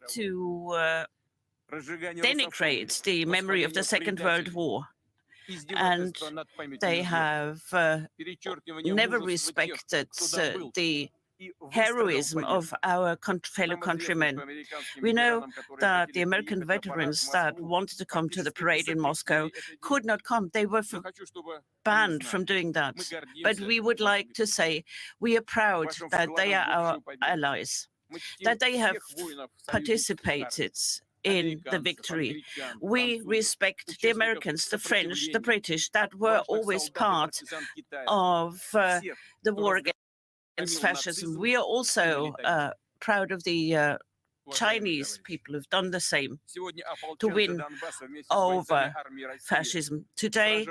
to denigrate the memory of the Second World War. And they have never respected the heroism of our fellow countrymen. We know that the American veterans that wanted to come to the parade in Moscow could not come. They were banned from doing that. But we would like to say we are proud that they are our allies, that they have participated in the victory. We respect the Americans, the French, the British, that were always part of the war against fascism. We are also proud of the Chinese people who've done the same to win over fascism. Today,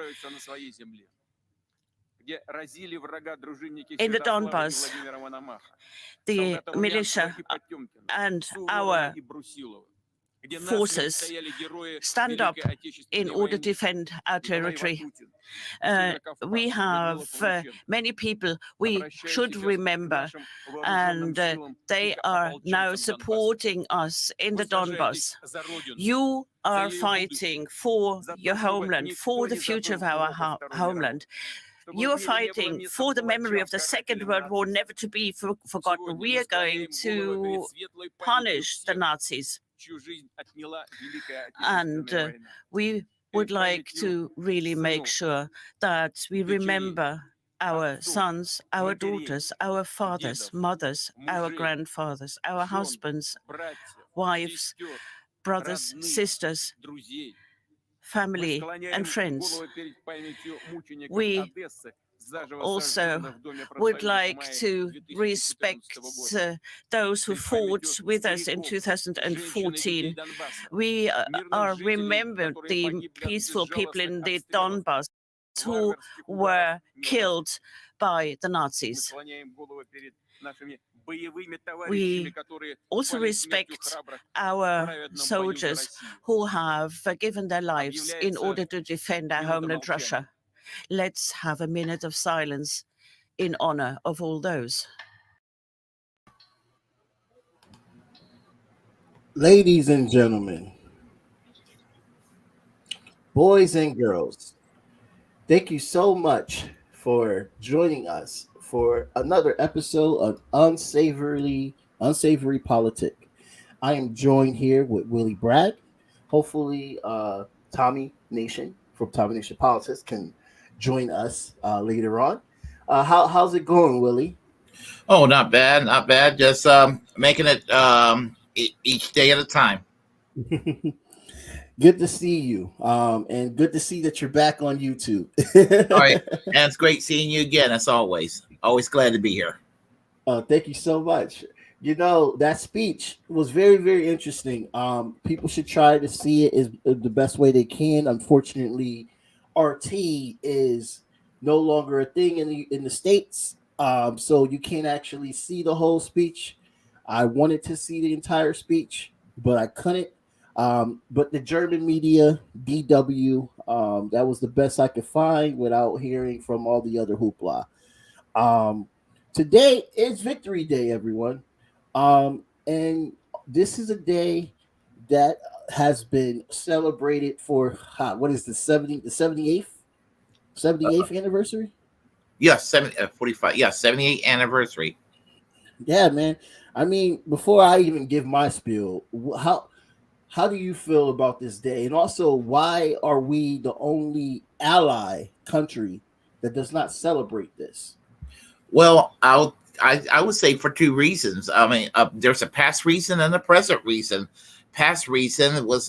in the Donbas, the militia and our forces stand up in order to defend our territory. We have many people we should remember, and they are now supporting us in the Donbas. You are fighting for your homeland, for the future of our homeland. You are fighting for the memory of the Second World War never to be forgotten. We are going to punish the Nazis. And we would like to really make sure that we remember our sons, our daughters, our fathers, mothers, our grandfathers, our husbands, wives, brothers, sisters, family, and friends. We also would like to respect those who fought with us in 2014. We are remembered the peaceful people in the Donbas who were killed by the Nazis. We also respect our soldiers who have given their lives in order to defend our homeland, Russia. Let's have a minute of silence in honor of all those. Ladies and gentlemen, boys and girls, thank you so much for joining us for another episode of Unsavory Politik. I am joined here with Willie Bragg. Hopefully, Tommy Nation from Tommy Nation Politics can join us later on. How's it going, Willie? Oh, not bad, not bad. Just making it each day at a time. Good to see you, and good to see that you're back on YouTube. All right, and it's great seeing you again, as always. Always glad to be here. Thank you so much. You know, that speech was very, very interesting. People should try to see it as the best way they can. Unfortunately, RT is no longer a thing in the States, so you can't actually see the whole speech. I wanted to see the entire speech, but I couldn't. But the German media, DW, that was the best I could find without hearing from all the other hoopla. Today is Victory Day, everyone. And this is a day that has been celebrated for what is the 78th anniversary? Yes, 45. Yes, 78th anniversary. Yeah, man. I mean, before I even give my spiel, how do you feel about this day? And also, why are we the only ally country that does not celebrate this? Well, I would say for two reasons. I mean, there's a past reason and a present reason. Past reason was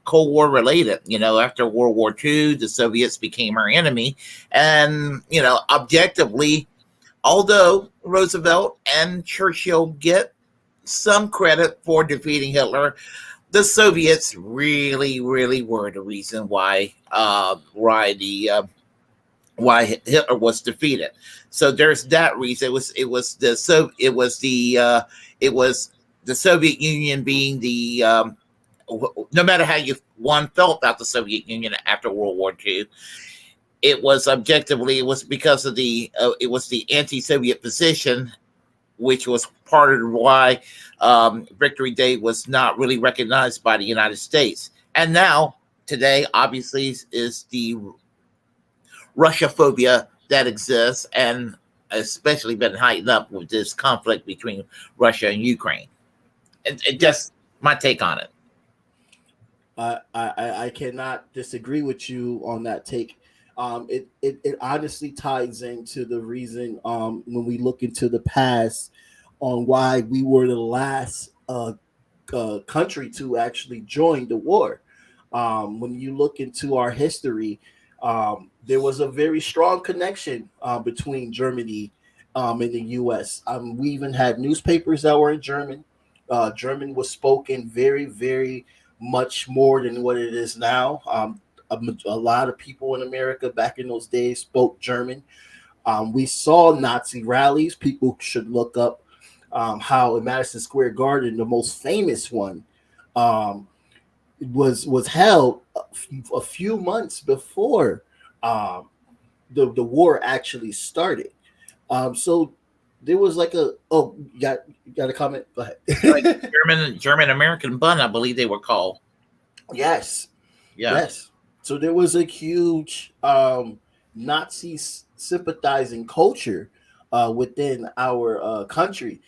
Cold War related. You know, after World War II, the Soviets became our enemy. And, you know, objectively, although Roosevelt and Churchill get some credit for defeating Hitler, the Soviets really, really were the reason why Hitler was defeated. So there's that reason. It was the Soviet Union being the no matter how one felt about the Soviet Union after World War II, it was objectively because of the anti-Soviet position which was part of why Victory Day was not really recognized by the United States. And now, today, obviously, is the Russia-phobia that exists, and especially been heightened up with this conflict between Russia and Ukraine. And just my take on it. I cannot disagree with you on that take. It honestly ties into the reason when we look into the past on why we were the last country to actually join the war. When you look into our history, there was a very strong connection between Germany and the U.S. We even had newspapers that were in German. German was spoken very, very much more than what it is now. A lot of people in America back in those days spoke German. We saw Nazi rallies. People should look up how in Madison Square Garden, the most famous one, was held a few months before the war actually started. So there was like you got a comment? Go ahead. Like German American Bund, I believe they were called. Yes. Yeah. Yes. So there was a huge Nazi sympathizing culture within our country,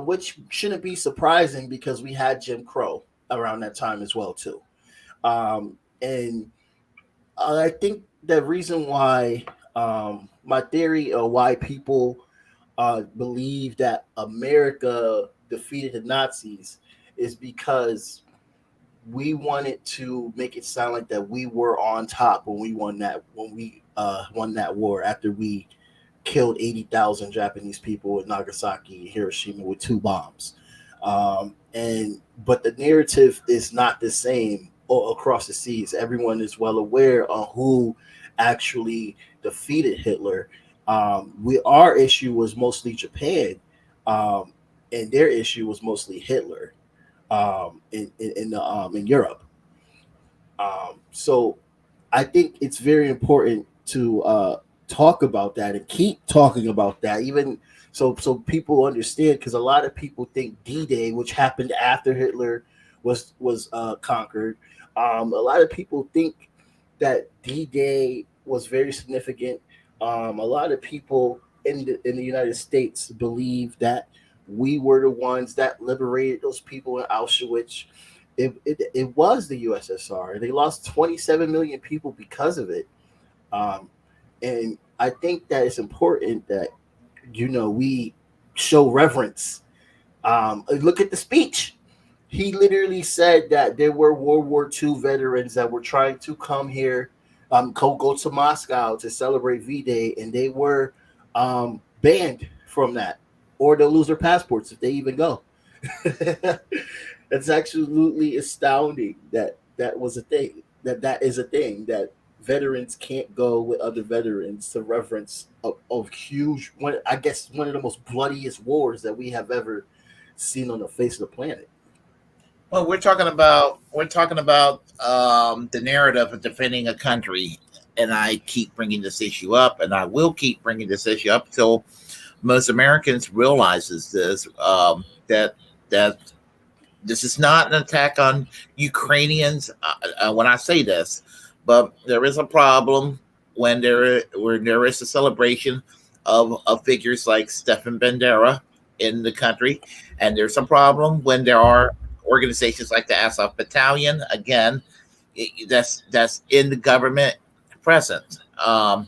which shouldn't be surprising because we had Jim Crow around that time as well too. And I think the reason why my theory of why people believe that America defeated the Nazis is because we wanted to make it sound like that we were on top when we won that war after we killed 80,000 Japanese people in Nagasaki and Hiroshima with 2 bombs. But the narrative is not the same across the seas. Everyone is well aware of who actually defeated Hitler. Our issue was mostly Japan, and their issue was mostly Hitler in Europe. So I think it's very important to talk about that and keep talking about that, even so people understand, because a lot of people think D-Day, which happened after Hitler was conquered, a lot of people think that D-Day was very significant. A lot of people in the United States believe that we were the ones that liberated those people in Auschwitz. It was the USSR. They lost 27 million people because of it. And I think that it's important that, we show reverence. Look at the speech. He literally said that there were World War II veterans that were trying to come here, go to Moscow to celebrate V-Day, and they were banned from that, or they'll lose their passports if they even go. It's absolutely astounding that was a thing. That is a thing, that veterans can't go with other veterans to reverence of huge one. I guess one of the most bloodiest wars that we have ever seen on the face of the planet. Well, we're talking about the narrative of defending a country, and I keep bringing this issue up, and I will keep bringing this issue up until most Americans realizes this, that this is not an attack on Ukrainians when I say this, but there is a problem when there is a celebration of figures like Stefan Bandera in the country, and there's a problem when there are organizations like the Azov Battalion, again, that's in the government present, and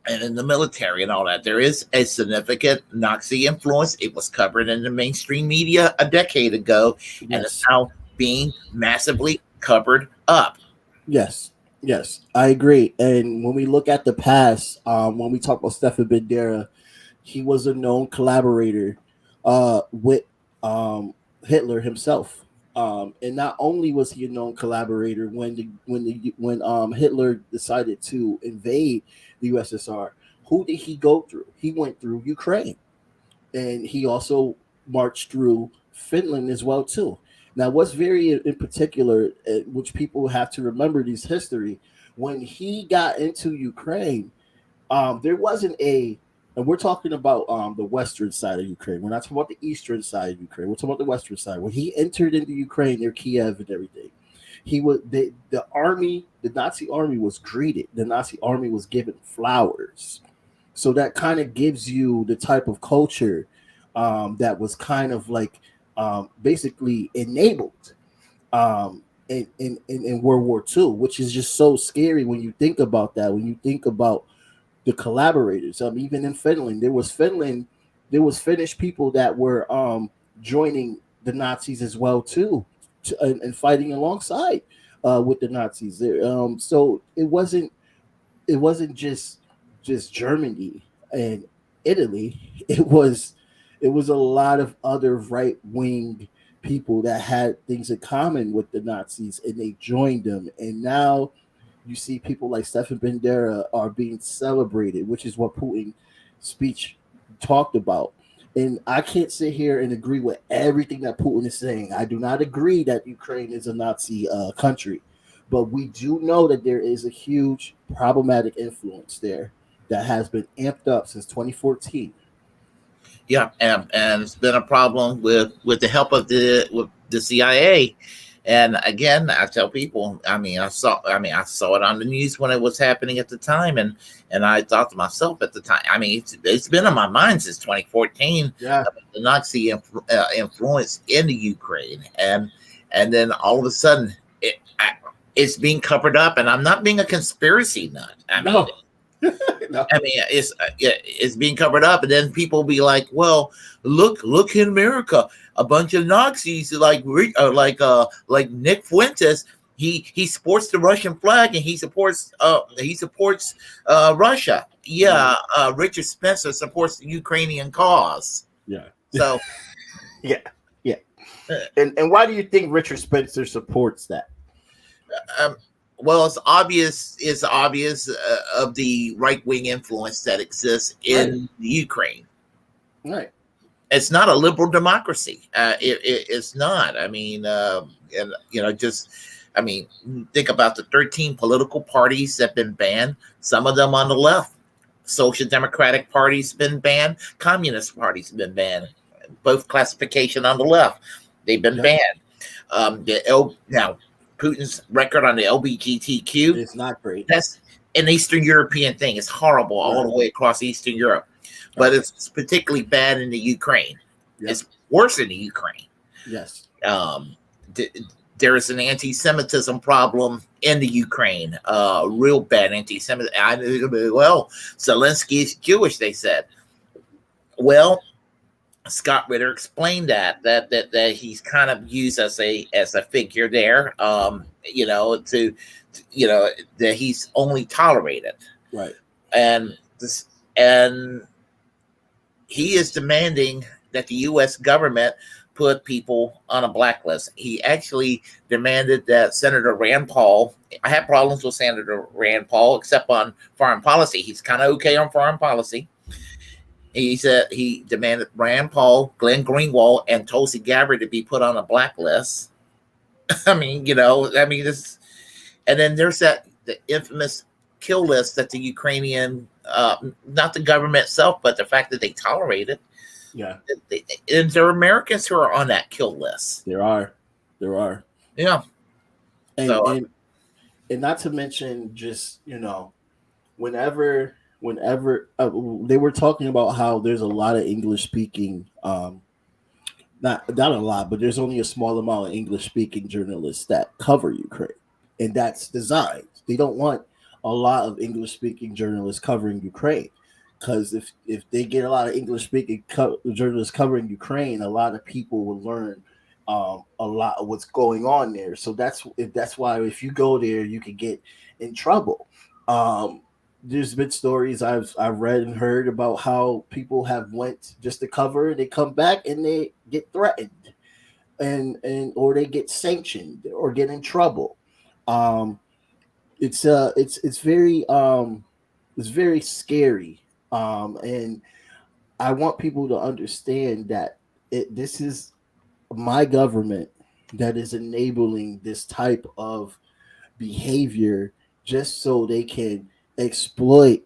in the military and all that. There is a significant Nazi influence. It was covered in the mainstream media a decade ago, yes, and it's now being massively covered up. Yes, I agree. And when we look at the past, when we talk about Stefan Bandera, he was a known collaborator with Hitler himself. And not only was he a known collaborator when Hitler decided to invade the USSR, who did he go through? He went through Ukraine, and he also marched through Finland as well too. Now, what's very in particular, which people have to remember this history, when he got into Ukraine, there wasn't a and we're talking about the western side of Ukraine. We're not talking about the eastern side of Ukraine. We're talking about the western side. When he entered into Ukraine, near Kiev and everything, he was the army, the Nazi army was greeted. The Nazi army was given flowers. So that kind of gives you the type of culture that was kind of like basically enabled in World War II, which is just so scary when you think about that. When you think about the collaborators, even in Finland, there was Finnish people that were joining the Nazis as well too, and fighting alongside with the Nazis. There, so it wasn't just Germany and Italy. It was a lot of other right wing people that had things in common with the Nazis, and they joined them. And now you see people like Stefan Bandera are being celebrated, which is what Putin's speech talked about. And I can't sit here and agree with everything that Putin is saying. I do not agree that Ukraine is a Nazi country, but we do know that there is a huge problematic influence there that has been amped up since 2014. Yeah, and it's been a problem with the help of the CIA. And again, I tell people, I saw it on the news when it was happening at the time, and I thought to myself at the time, it's been on my mind since 2014. Yeah, The Nazi influence in the Ukraine, and then all of a sudden, it's being covered up, and I'm not being a conspiracy nut. no. No. It's being covered up, and then people be like, "Well, look in America, a bunch of Nazis like Nick Fuentes. He supports the Russian flag, and he supports Russia. Yeah, Richard Spencer supports the Ukrainian cause. Yeah. So, yeah, yeah. And why do you think Richard Spencer supports that? Well, it's obvious. It's obvious of the right-wing influence that exists in Ukraine. Right. It's not a liberal democracy. It's not. Think about the 13 political parties that have been banned. Some of them on the left. Social Democratic Party's been banned. Communist Party's been banned. Both classification on the left. They've been banned. Now, Putin's record on the LGBTQ, it's not great. That's an Eastern European thing. It's horrible all the way across Eastern Europe, but it's particularly bad in the Ukraine. Yep. It's worse in the Ukraine. Yes. There is an anti-Semitism problem in the Ukraine. Real bad anti-Semitism. Well, Zelensky is Jewish, they said. Well, Scott Ritter explained that he's kind of used as a figure there, that he's only tolerated, right? And he is demanding that the U.S. government put people on a blacklist. He actually demanded that Senator Rand Paul. I have problems with Senator Rand Paul, except on foreign policy. He's kind of okay on foreign policy. He said he demanded Rand Paul, Glenn Greenwald, and Tulsi Gabbard to be put on a blacklist. This, and then there's the infamous kill list that the Ukrainian, not the government itself, but the fact that they tolerate it. Yeah. And there are Americans who are on that kill list. There are. Yeah. And not to mention just, whenever they were talking about how there's a lot of English speaking, not a lot, but there's only a small amount of English speaking journalists that cover Ukraine, and that's designed. They don't want a lot of English speaking journalists covering Ukraine, because if they get a lot of English speaking journalists covering Ukraine, a lot of people will learn a lot of what's going on there. So that's why if you go there, you can get in trouble. There's been stories I've read and heard about how people have went just to cover, they come back and they get threatened, and or they get sanctioned or get in trouble. It's very scary, and I want people to understand that this is my government that is enabling this type of behavior just so they can exploit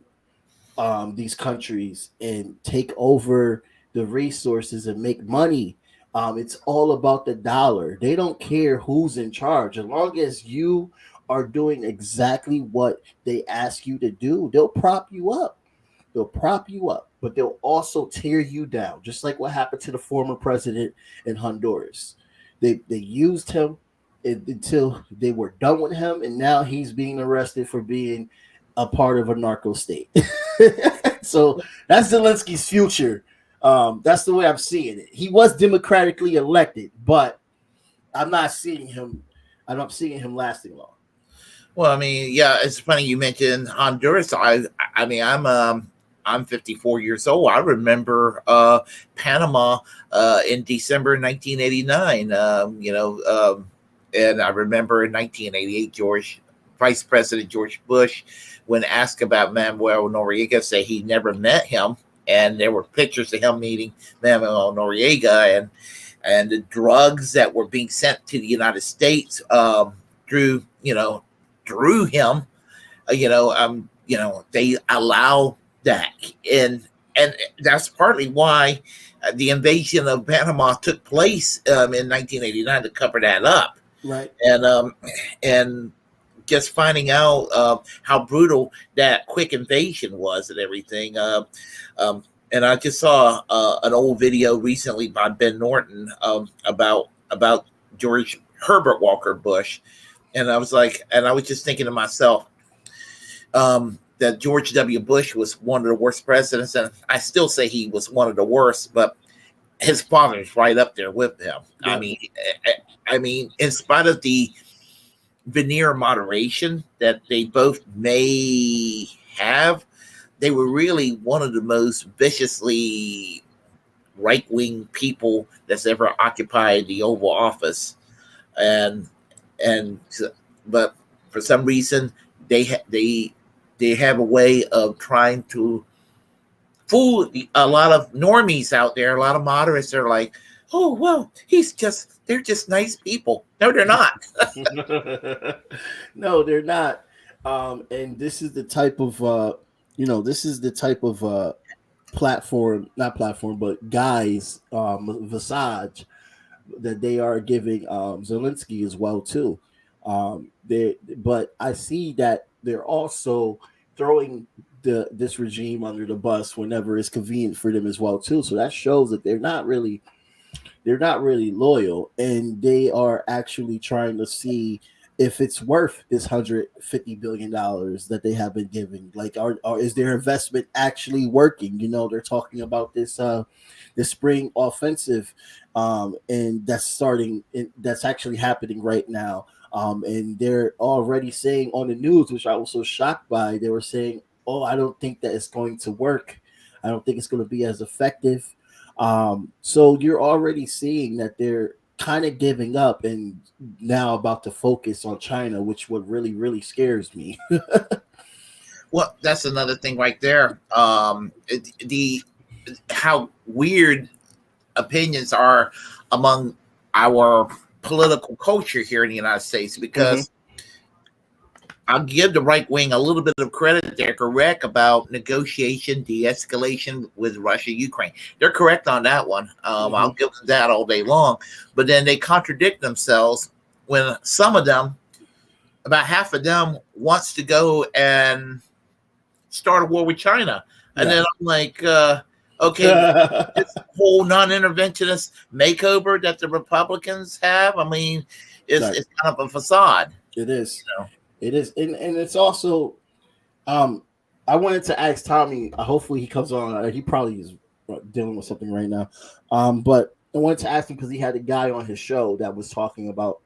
these countries and take over the resources and make money. It's all about the dollar. They don't care who's in charge. As long as you are doing exactly what they ask you to do, they'll prop you up. They'll prop you up, but they'll also tear you down, just like what happened to the former president in Honduras. They used him until they were done with him, and now he's being arrested for being a part of a narco state. So that's Zelensky's future. That's the way I'm seeing it. He was democratically elected, but I'm not seeing him. I'm not seeing him lasting long. Well, I mean, yeah, it's funny you mentioned Honduras. I mean, I'm 54 years old. I remember Panama in December 1989. And I remember in 1988, Vice President George Bush, when asked about Manuel Noriega, said he never met him, and there were pictures of him meeting Manuel Noriega, and the drugs that were being sent to the United States through him. They allow that, and that's partly why the invasion of Panama took place in 1989 to cover that up. Right. And just finding out how brutal that quick invasion was and everything. And I just saw an old video recently by Ben Norton about George Herbert Walker Bush, and I was just thinking to myself that George W. Bush was one of the worst presidents, and I still say he was one of the worst, but his father's right up there with him. Yeah. I mean, in spite of the veneer moderation that they both may have, they were really one of the most viciously right-wing people that's ever occupied the Oval Office, but for some reason they have a way of trying to fool a lot of normies out there. A lot of moderates are like, oh well, they're just nice people. No, they're not. No, they're not. And this is the type of but guys, visage that they are giving Zelensky as well too. But I see that they're also throwing this regime under the bus whenever it's convenient for them as well too. So that shows that they're not really loyal, and they are actually trying to see if it's worth this $150 billion that they have been giving. Like, is their investment actually working? They're talking about this spring offensive, and that's actually happening right now. And they're already saying on the news, which I was so shocked by, they were saying, oh, I don't think that it's going to work. I don't think it's going to be as effective. So you're already seeing that they're kind of giving up and now about to focus on China, which what really, really scares me. Well, that's another thing right there. How weird opinions are among our political culture here in the United States, because I'll give the right wing a little bit of credit. They're correct about negotiation, de-escalation with Russia, Ukraine. They're correct on that one. I'll give them that all day long. But then they contradict themselves when some of them, about half of them, wants to go and start a war with China. And then I'm like, okay, this whole non-interventionist makeover that the Republicans have, I mean, it's kind of a facade. It is. It is, and it's also. I wanted to ask Tommy. Hopefully, he comes on. He probably is dealing with something right now. But I wanted to ask him because he had a guy on his show that was talking about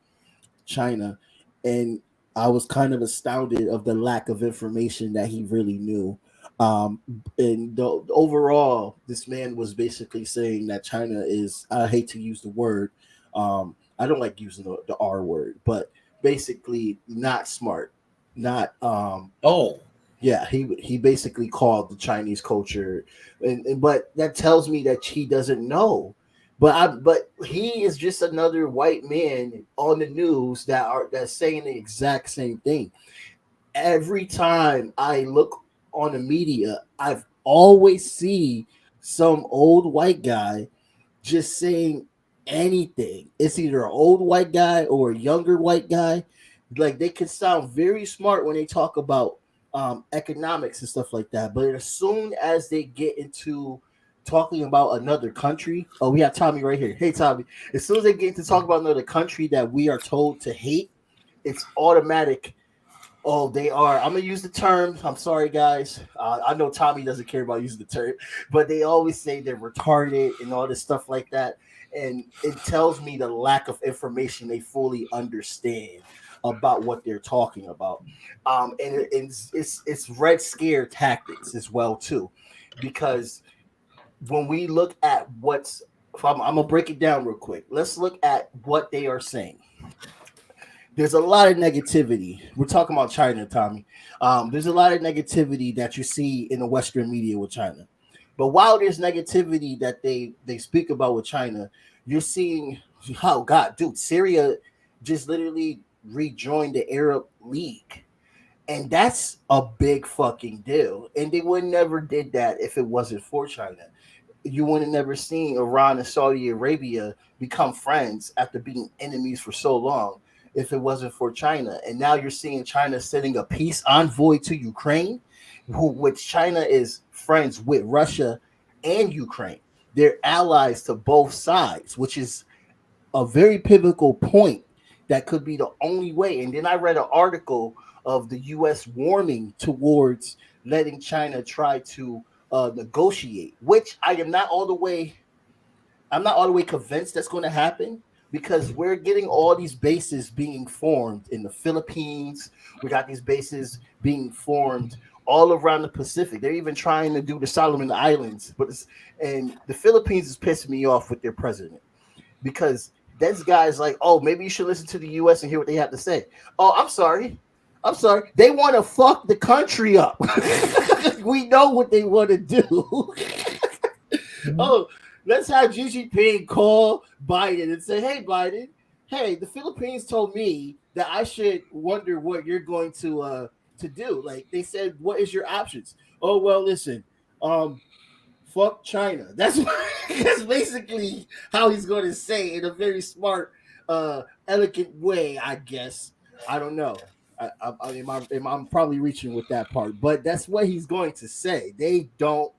China, and I was kind of astounded of the lack of information that he really knew. And overall, this man was basically saying that China is. I hate to use the word. I don't like using the R word, but basically not smart, not he basically called the Chinese culture, and but that tells me that he doesn't know. But he is just another white man on the news that's saying the exact same thing. Every time I look on the media, I've always see some old white guy just saying anything. It's either an old white guy or a younger white guy. Like they can sound very smart when they talk about economics and stuff like that. But as soon as they get into talking about another country, oh, we have Tommy right here. Hey, Tommy. As soon as they get into talk about another country that we are told to hate, it's automatic. Oh, they are. I'm gonna use the term. I'm sorry, guys. I know Tommy doesn't care about using the term, but they always say they're retarded and all this stuff like that, and it tells me the lack of information they fully understand about what they're talking about. And it's red scare tactics as well too, because when we look at what's, I'm gonna break it down real quick. Let's look at what they are saying. There's a lot of negativity. We're talking about China, Tommy. There's a lot of negativity that you see in the Western media with China. But while there's negativity that they speak about with China, you're seeing, oh God, dude, Syria just literally rejoined the Arab League. And that's a big fucking deal. And they would never did that if it wasn't for China. You would have never seen Iran and Saudi Arabia become friends after being enemies for so long if it wasn't for China. And now you're seeing China sending a peace envoy to Ukraine, which China is friends with Russia and Ukraine. They're allies to both sides, which is a very pivotal point that could be the only way. And then I read an article of the U.S. warming towards letting China try to negotiate, which I'm not all the way convinced that's going to happen, because we're getting all these bases being formed in the Philippines. We got these bases being formed all around the Pacific. They're even trying to do the Solomon Islands, and the Philippines is pissing me off with their president, because this guy's like, oh, maybe you should listen to the U.S. and hear what they have to say. Oh, I'm sorry. They want to fuck the country up. We know what they want to do. Oh, let's have Xi Jinping call Biden and say, hey, Biden, hey, the Philippines told me that I should wonder what you're going to do. Like they said, what is your options? Oh, well, listen, fuck China. That's basically how he's going to say it in a very smart, elegant way, I guess. I don't know. I'm probably reaching with that part, but that's what he's going to say. They don't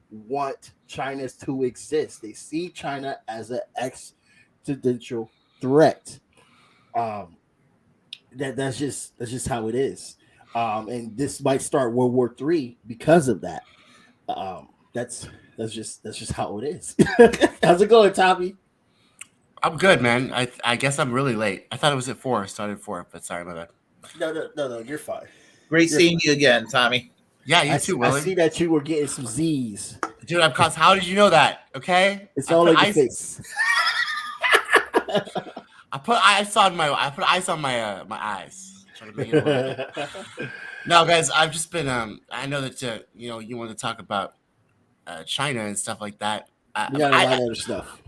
want China to exist. They see China as an existential threat. That's just how it is. And this might start World War III because of that. That's just how it is. How's it going, Tommy? I'm good, man. I guess I'm really late. I thought it was at 4. I started at 4, but sorry about that. No, you're fine. Great seeing you again, Tommy. Yeah, you too, Willie. I see that you were getting some Z's. Dude, how did you know that? Okay, it's all in your face. I put ice on my my eyes. Trying to make it no, guys, I've just been I know that you want to talk about China and stuff like that. We got a lot of other stuff.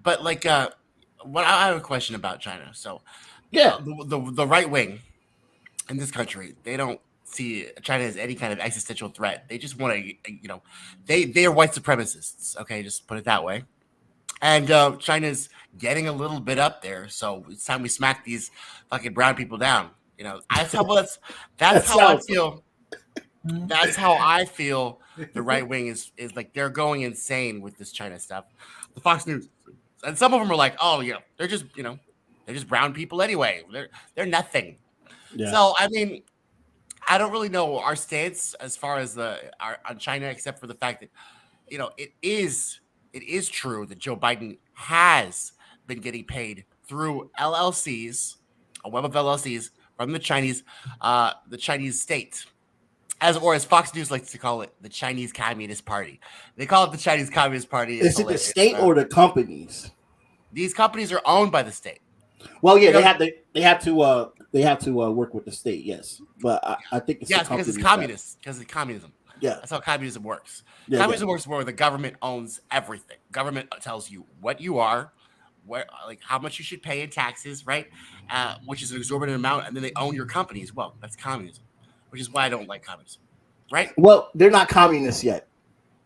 But like what I have a question about China. So yeah, the right wing in this country, they don't see China as any kind of existential threat. They just want to, they are white supremacists. Okay, just put it that way. And China's getting a little bit up there, so it's time we smack these fucking brown people down. That's how I feel. That's how I feel. The right wing is like they're going insane with this China stuff. The Fox News, and some of them are like, oh, they're just brown people anyway. They're nothing. Yeah. So I mean, I don't really know our stance as far as on China, except for the fact that it is true that Joe Biden has been getting paid through LLCs, a web of LLCs from the Chinese state, as Fox News likes to call it, the Chinese Communist Party. They call it the Chinese Communist Party. Is it the state or the companies? These companies are owned by the state. Well, yeah, they have to work with the state, yes. But I think it's because it's communist, because it's communism. Yeah, that's how communism works. Communism works where the government owns everything. Government tells you what you are, how much you should pay in taxes, right? Which is an exorbitant amount, and then they own your companies. Well, that's communism, which is why I don't like communism. right? Well, they're not communists yet.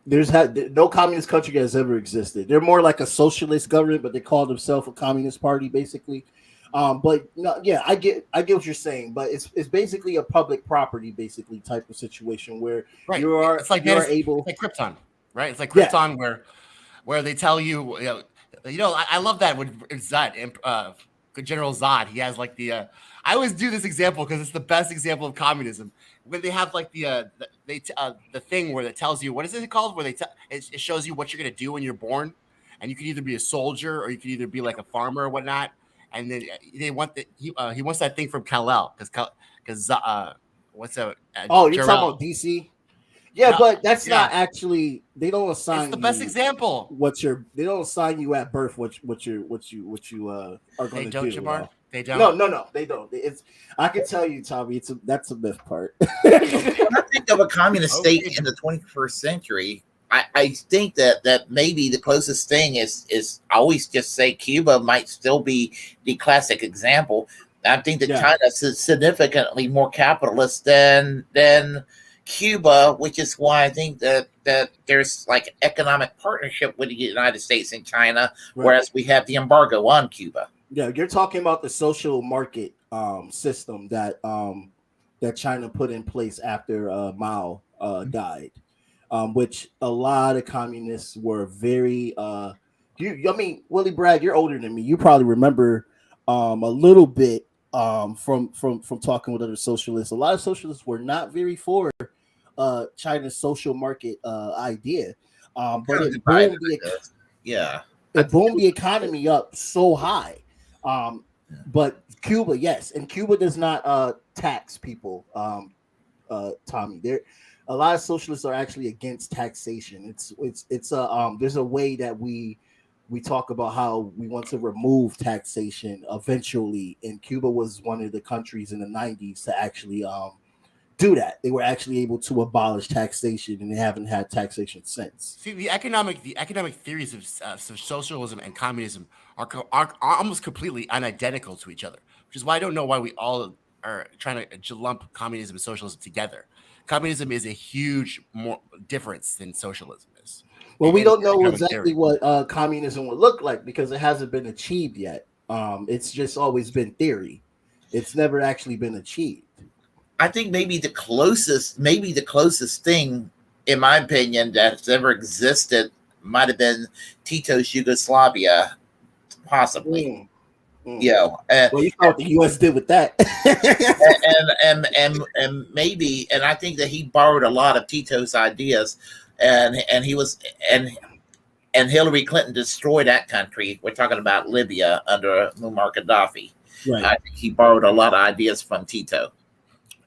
No communist country has ever existed. They're more like a socialist government, but they call themselves a communist party, basically. But no, yeah, I get what you're saying, but it's basically a public property, basically type of situation where Right. you are It's like able. It's like Krypton, right? It's like Krypton where they tell you, I love that with Zod, General Zod. He has like the. I always do this example because it's the best example of communism. When they have like the thing where it tells you, what is it called? Where it shows you what you're gonna do when you're born, and you can either be a soldier or you can either be like a farmer or whatnot. And then he wants that thing from Kal-El because what's that? Oh, you're Jor-El. talking about DC? Yeah, but that's not actually. They don't assign. It's the best example. They don't assign you at birth what you are going to do. Jabbar? They don't. No, they don't. I can tell you, Tommy. That's a myth part. When I think of a communist state in the 21st century, I think that maybe the closest thing is I always just say Cuba might still be the classic example. I think that China is significantly more capitalist than Cuba, which is why I think that there's like economic partnership with the United States and China, whereas we have the embargo on Cuba. Yeah, you're talking about the social market system that China put in place after Mao died, which a lot of communists were very. I mean, Willie Bragg, you're older than me. You probably remember a little bit from talking with other socialists. A lot of socialists were not very for China's social market idea, but it boomed the economy up so high. But Cuba, yes, and Cuba does not tax people. Tommy, a lot of socialists are actually against taxation. It's there's a way that we talk about how we want to remove taxation eventually, and Cuba was one of the countries in the 90s to actually do that. They were actually able to abolish taxation, and they haven't had taxation since. See, the economic theories of socialism and communism are almost completely unidentical to each other, which is why I don't know why we all are trying to lump communism and socialism together. Communism is a huge more difference than socialism is. Well, we don't know exactly what communism would look like because it hasn't been achieved yet. It's just always been theory. It's never actually been achieved. I think maybe the closest thing, in my opinion, that's ever existed might have been Tito's Yugoslavia, possibly. Well, you know, you saw what the U.S. did with that, and maybe, and I think that he borrowed a lot of Tito's ideas, and Hillary Clinton destroyed that country. We're talking about Libya under Muammar Gaddafi. Right. I think he borrowed a lot of ideas from Tito.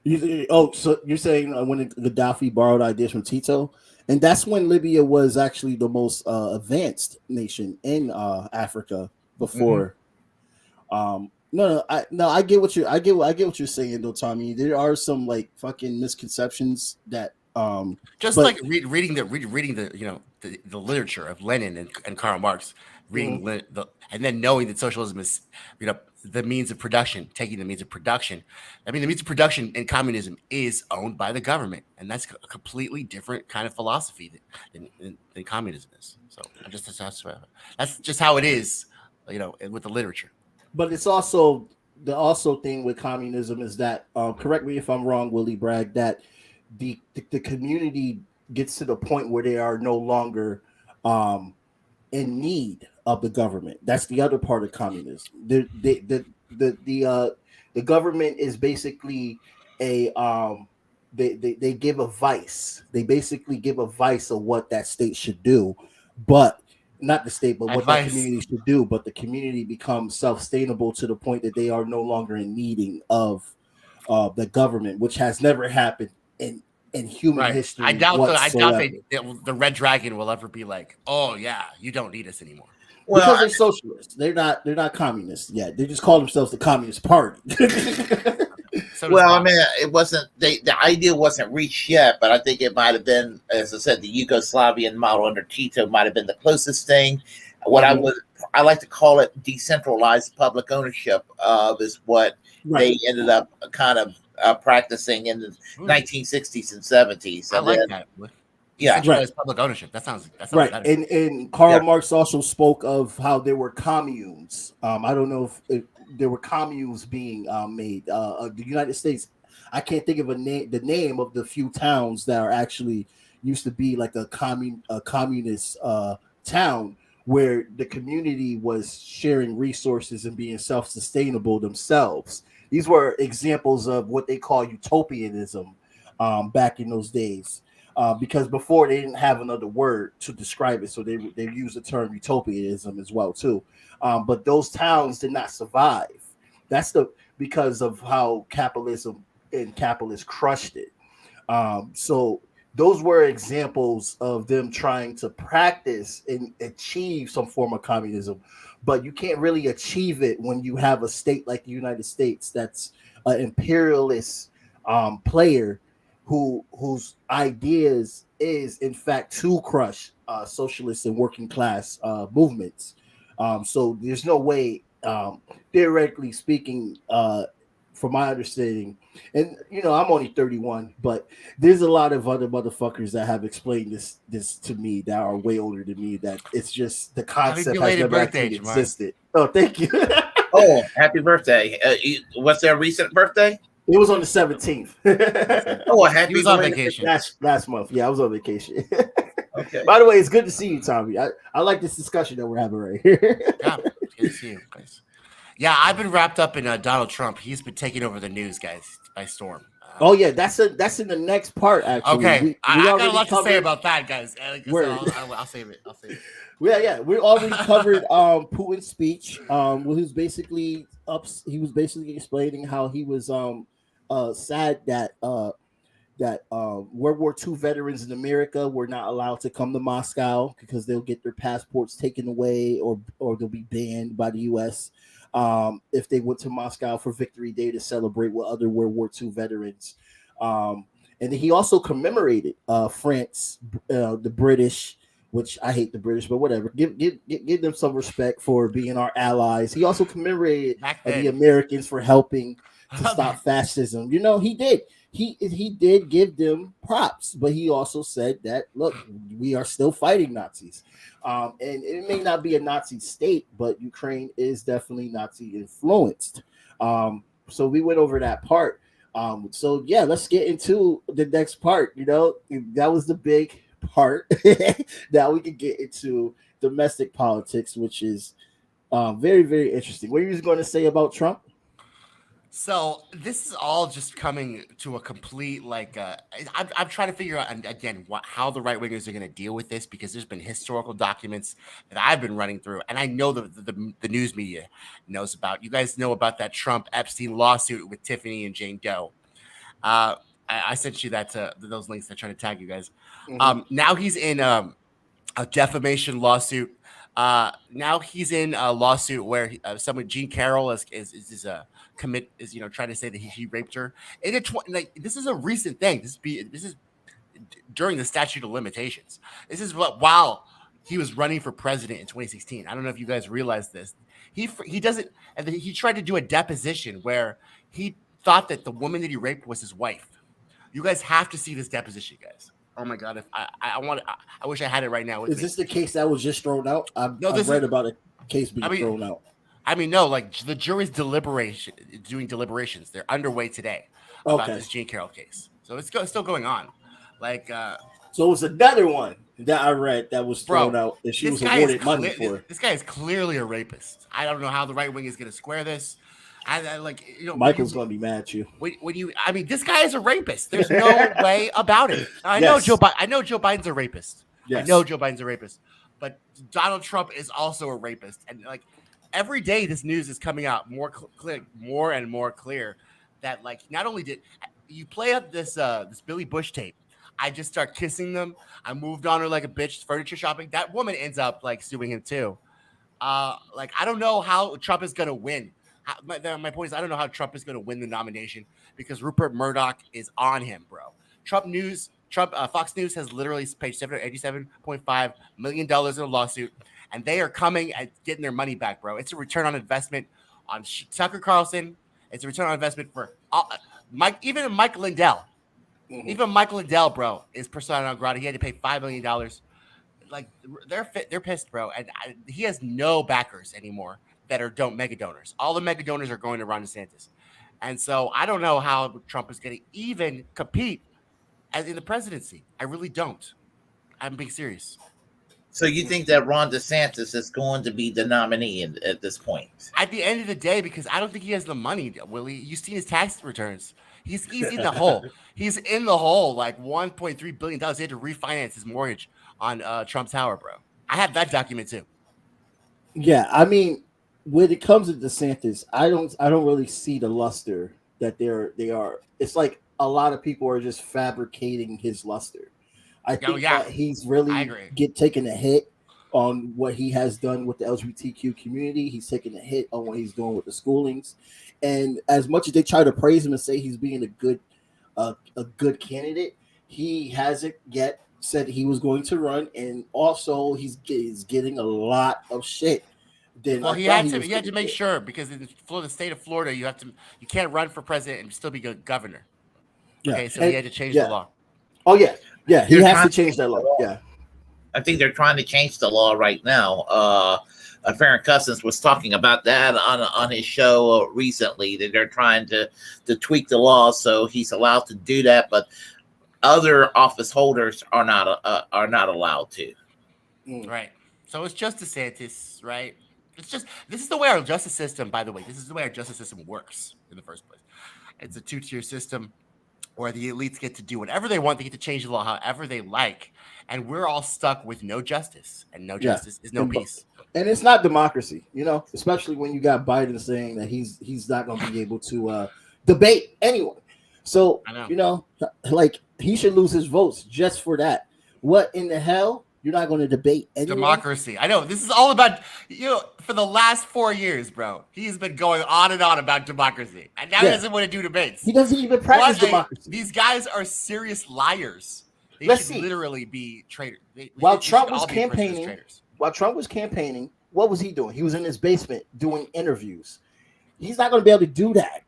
So you're saying when Gaddafi borrowed ideas from Tito, and that's when Libya was actually the most advanced nation in Africa before. Mm-hmm. I get what you're saying though, Tommy. There are some like fucking misconceptions that reading the the literature of Lenin and Karl Marx, reading and then knowing that socialism is the means of production, taking the means of production. I mean, the means of production in communism is owned by the government, and that's a completely different kind of philosophy than communism is. So that's just how it is, with the literature. But it's also the thing with communism is that correct me if I'm wrong, Willie Bragg, that the community gets to the point where they are no longer in need of the government. That's the other part of communism. The government is basically they give advice. They basically give advice of what that state should do, but not the state, but what that community should do. But the community becomes self-sustainable to the point that they are no longer in needing of the government, which has never happened in human history. I doubt the Red Dragon will ever be like, oh yeah, you don't need us anymore. Well, because they're socialists. They're not communists yet. They just call themselves the Communist Party. Well, I mean, it wasn't the idea wasn't reached yet, but I think it might have been, as I said, the Yugoslavian model under Tito might have been the closest thing. What I like to call it decentralized public ownership of is what they ended up kind of practicing in the 1960s and 70s. I And like then, that. Yeah, Centralized public ownership. That sounds right. better. And Karl Marx also spoke of how there were communes. I don't know if there were communes being made. The United States, I can't think of the name of the few towns that are actually used to be like a communist town where the community was sharing resources and being self-sustainable themselves. These were examples of what they call utopianism back in those days. Because before they didn't have another word to describe it, so they used the term utopianism as well too. But those towns did not survive. That's because of how capitalism and capitalists crushed it. So those were examples of them trying to practice and achieve some form of communism, but you can't really achieve it when you have a state like the United States that's an imperialist player whose ideas is in fact to crush socialist and working class movements. So there's no way, theoretically speaking, from my understanding, and I'm only 31, but there's a lot of other motherfuckers that have explained this to me that are way older than me. That it's just the concept has never actually existed. Oh, thank you. Oh, happy birthday! Was there a recent birthday? It was on the 17th. Oh, happy! He was on vacation last month. Yeah, I was on vacation. Okay. By the way, it's good to see you, Tommy. I like this discussion that we're having right here. Yeah, good to see you guys. Yeah, I've been wrapped up in Donald Trump. He's been taking over the news, guys, by storm. Oh yeah, that's in the next part. Actually, okay, I got a lot to say about that, guys. I'll save it. Yeah, we already covered Putin's speech. He was basically explaining how he was sad that World War II veterans in America were not allowed to come to Moscow because they'll get their passports taken away or they'll be banned by the U.S. If they went to Moscow for Victory Day to celebrate with other World War II veterans. And he also commemorated France, the British, which I hate the British, but whatever. Give them some respect for being our allies. He also commemorated the Americans for helping to stop fascism. He did. He did give them props, but he also said that, look, we are still fighting Nazis. And it may not be a Nazi state, but Ukraine is definitely Nazi influenced. So we went over that part. So yeah, let's get into the next part. That was the big part. Now we can get into domestic politics, which is very, very interesting. What are you going to say about Trump? So this is all just coming to a complete I'm trying to figure out again how the right wingers are going to deal with this, because there's been historical documents that I've been running through, and I know the news media knows about. You guys know about that Trump Epstein lawsuit with Tiffany and Jane Doe. I sent you those links. I try to tag you guys. Mm-hmm. Now he's in a defamation lawsuit. Now he's in a lawsuit where someone, Jean Carroll, is trying to say that he raped her. This is a recent thing. This is during the statute of limitations. This is while he was running for president in 2016. I don't know if you guys realize this. He doesn't, and he tried to do a deposition where he thought that the woman that he raped was his wife. You guys have to see this deposition, guys. Oh my God! If I wish I had it right now. Is this the case that was just thrown out? I've read about a case being thrown out. I mean, no, like the jury's doing deliberations. They're underway today about this Jean Carroll case. So it's still going on. So it was another one that I read that was thrown out that she was awarded money for. This guy is clearly a rapist. I don't know how the right wing is going to square this. Michael's going to be mad at you. This guy is a rapist. There's no way about it. I know Joe Biden's a rapist. Yes. I know Joe Biden's a rapist, but Donald Trump is also a rapist. And every day, this news is coming out more and more clear that not only did you play up this Billy Bush tape, I just start kissing them. I moved on her like a bitch, furniture shopping. That woman ends up suing him too. I don't know how Trump is going to win. My point is, I don't know how Trump is going to win the nomination because Rupert Murdoch is on him, bro. Fox News has literally paid $787.5 million in a lawsuit, and they are coming at getting their money back, bro. It's a return on investment on Tucker Carlson. It's a return on investment for even Mike Lindell, bro, is persona non grata. He had to pay $5 million. Like they're pissed, bro, and he has no backers anymore that are mega donors. All the mega donors are going to Ron DeSantis, and so I don't know how Trump is going to even compete as in the presidency. I really don't. I'm being serious. So you think that Ron DeSantis is going to be the nominee at this point? At the end of the day, because I don't think he has the money, Willie. You've seen his tax returns. He's in the hole. He's in the hole, like $1.3 billion. He had to refinance his mortgage on Trump Tower, bro. I have that document too. Yeah, I mean, when it comes to DeSantis, I don't really see the luster that they are. It's like a lot of people are just fabricating his luster. I think that he's really taking a hit on what he has done with the LGBTQ community. He's taking a hit on what he's doing with the schoolings, and as much as they try to praise him and say he's being a good candidate, he hasn't yet said he was going to run, and also he's getting a lot of shit. Well, he had to make sure, because in the state of Florida, you can't run for president and still be governor. Yeah. Okay, so he had to change the law. Oh yeah, he has to change that law. Yeah, I think they're trying to change the law right now. Farron Cousins was talking about that on his show recently, that they're trying to tweak the law so he's allowed to do that, but other office holders are not allowed to. Right. So it's just DeSantis, right? This is the way our justice system, by the way, this is the way our justice system works in the first place. It's a 2-tier system where the elites get to do whatever they want. They get to change the law however they like. And we're all stuck with no justice. And no justice is no peace. And it's not democracy, especially when you got Biden saying that he's not going to be able to debate anyone. So, like, he should lose his votes just for that. What in the hell? You're not going to debate anyone? Democracy. I know. This is all about, for the last 4 years, bro, he's been going on and on about democracy. And now he doesn't want to do debates. He doesn't even practice democracy. These guys are serious liars. They should literally be traitors. While Trump was campaigning, what was he doing? He was in his basement doing interviews. He's not going to be able to do that.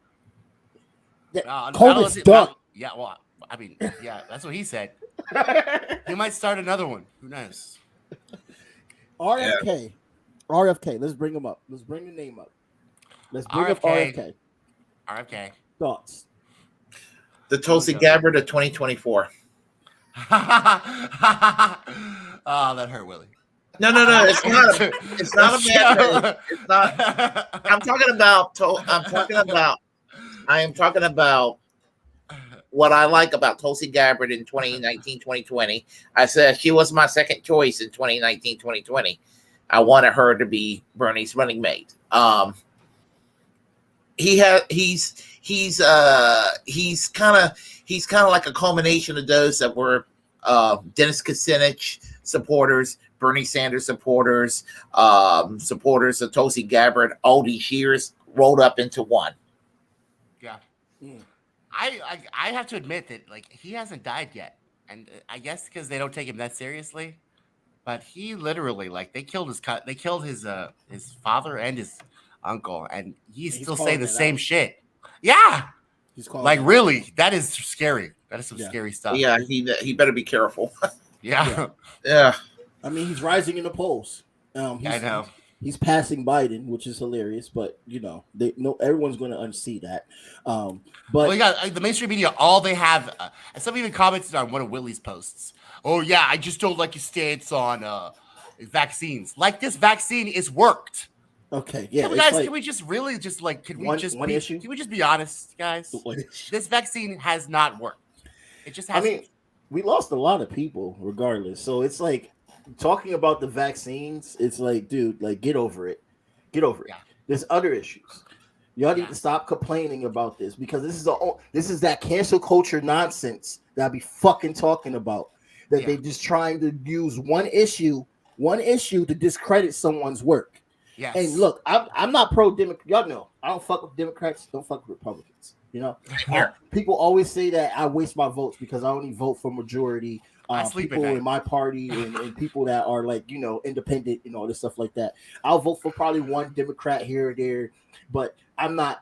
COVID's done. Yeah, well, I mean, yeah, that's what he said. He might start another one. Who knows? RFK. Let's bring him up. Let's bring the name up. Let's bring up RFK. RFK. Thoughts? The Tulsi Gabbard of 2024. Oh, that hurt, Willie. No. It's not a bad. It's not. I'm talking about what I like about Tulsi Gabbard in 2019, 2020. I said she was my second choice in 2019, 2020. I wanted her to be Bernie's running mate. He's kind of like a culmination of those that were Dennis Kucinich supporters, Bernie Sanders supporters, supporters of Tulsi Gabbard, all these years rolled up into one. Yeah. I have to admit that, like, he hasn't died yet, and I guess because they don't take him that seriously. But he literally, like, they killed his father and his uncle, and he's still saying the same shit. Yeah, like, really, that is scary. That is some scary stuff. Yeah, he better be careful. Yeah. I mean, he's rising in the polls. I know. He's passing Biden, which is hilarious, but everyone's going to unsee that. But we got the mainstream media. All they have, and some even commented on one of Willie's posts. Oh yeah, I just don't like his stance on vaccines. Like, this vaccine is worked. Okay, yeah. Can we just be honest, guys? This vaccine has not worked. It just hasn't. I mean, we lost a lot of people, regardless. So it's like, talking about the vaccines, it's like, dude, like, get over it. Yeah. There's other issues. Y'all need to stop complaining about this, because this is that cancel culture nonsense that I be fucking talking about. That they just trying to use one issue to discredit someone's work. Yes. And look, I'm not pro-Democrat. Y'all know I don't fuck with Democrats. Don't fuck with Republicans. People always say that I waste my votes because I only vote for majority people in my party and people that are, like, independent and all this stuff like that. I'll vote for probably one Democrat here or there, but I'm not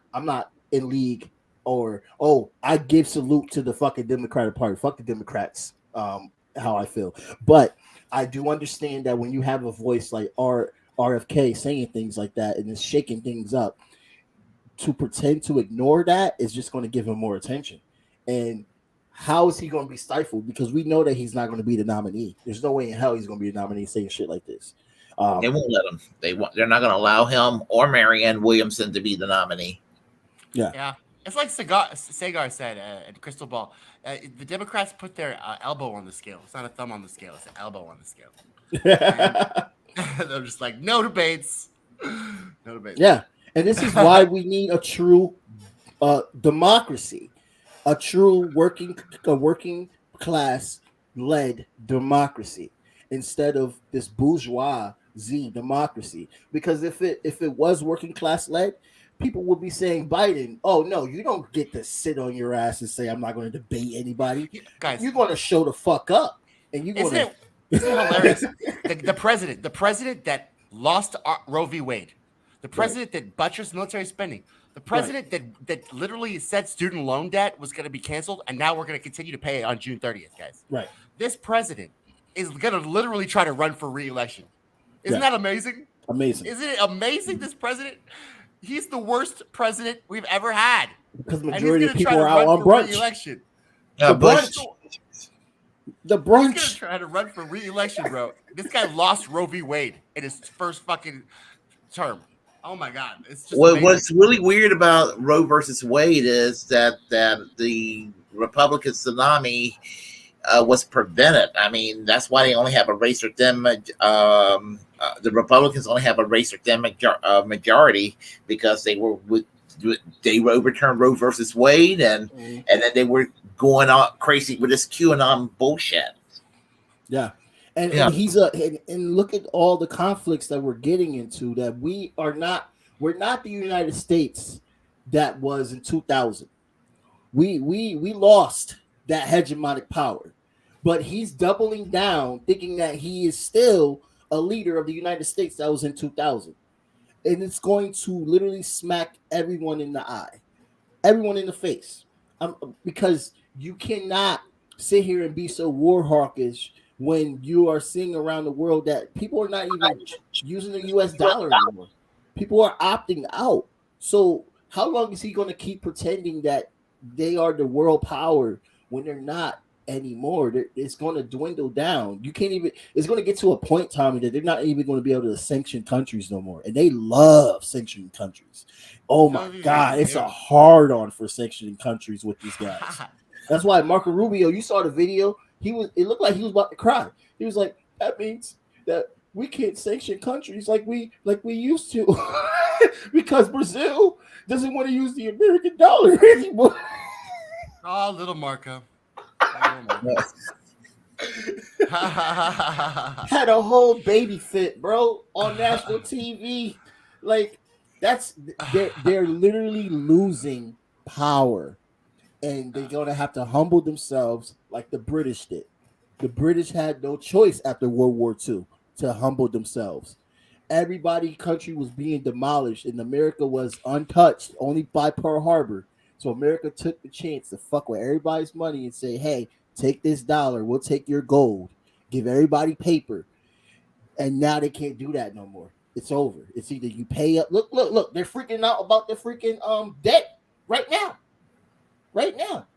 in league or oh, I give salute to the fucking Democratic Party. Fuck the Democrats. How I feel, but I do understand that when you have a voice like RFK saying things like that and it's shaking things up, to pretend to ignore that is just going to give him more attention. And how is he going to be stifled? Because we know that he's not going to be the nominee. There's no way in hell he's going to be the nominee saying shit like this. They won't let him. They're not going to allow him or Marianne Williamson to be the nominee. Yeah. It's like Sagar said at Crystal Ball. The Democrats put their elbow on the scale. It's not a thumb on the scale. It's an elbow on the scale. And they're just like, no debates. No debates. Yeah. And this is why we need a true democracy, a true working class led democracy instead of this bourgeoisie democracy. Because if it was working class led, people would be saying Biden, oh no, you don't get to sit on your ass and say I'm not going to debate anybody. Guys, you're going to show the fuck up, and you're going to. Isn't it hilarious? the president that lost Roe v. Wade, the president that buttressed military spending, the president that literally said student loan debt was going to be canceled, and now we're going to continue to pay it on June 30th, guys. Right. This president is going to literally try to run for re-election. Isn't that amazing? Amazing. Isn't it amazing? This president, he's the worst president we've ever had. Because majority of people are out on brunch. Re-election. The brunch. The brunch. He's gonna try to run for re-election, bro. This guy lost Roe v. Wade in his first fucking term. Oh my god, it's just what's really weird about Roe versus Wade is that the Republican tsunami was prevented. I mean, that's why they only have a race or dem. The Republicans only have a race or dem majority because they overturned Roe versus Wade, and then they were going on crazy with this QAnon bullshit. Yeah. And he's and look at all the conflicts that we're getting into, that we're not the United States that was in 2000. We lost that hegemonic power, but he's doubling down, thinking that he is still a leader of the United States that was in 2000. And it's going to literally smack everyone in the eye, everyone in the face, because you cannot sit here and be so war hawkish when you are seeing around the world that people are not even using the US dollar anymore. People are opting out. So how long is he going to keep pretending that they are the world power when they're not anymore? It's going to dwindle down. You can't even, it's going to get to a point, Tommy, that they're not even going to be able to sanction countries no more. And they love sanctioning countries. Oh my God, it's a hard on for sanctioning countries with these guys. That's why Marco Rubio, you saw the video, it looked like he was about to cry. He was like, that means that we can't sanction countries like we used to because Brazil doesn't want to use the American dollar anymore. Oh, little Marco. Had a whole baby fit, bro, on national TV. Like, they're literally losing power. And they're going to have to humble themselves like the British did. The British had no choice after World War II to humble themselves. Country was being demolished, and America was untouched only by Pearl Harbor. So America took the chance to fuck with everybody's money and say, hey, take this dollar. We'll take your gold. Give everybody paper. And now they can't do that no more. It's over. It's either you pay up. Look. They're freaking out about the freaking debt right now. Right now.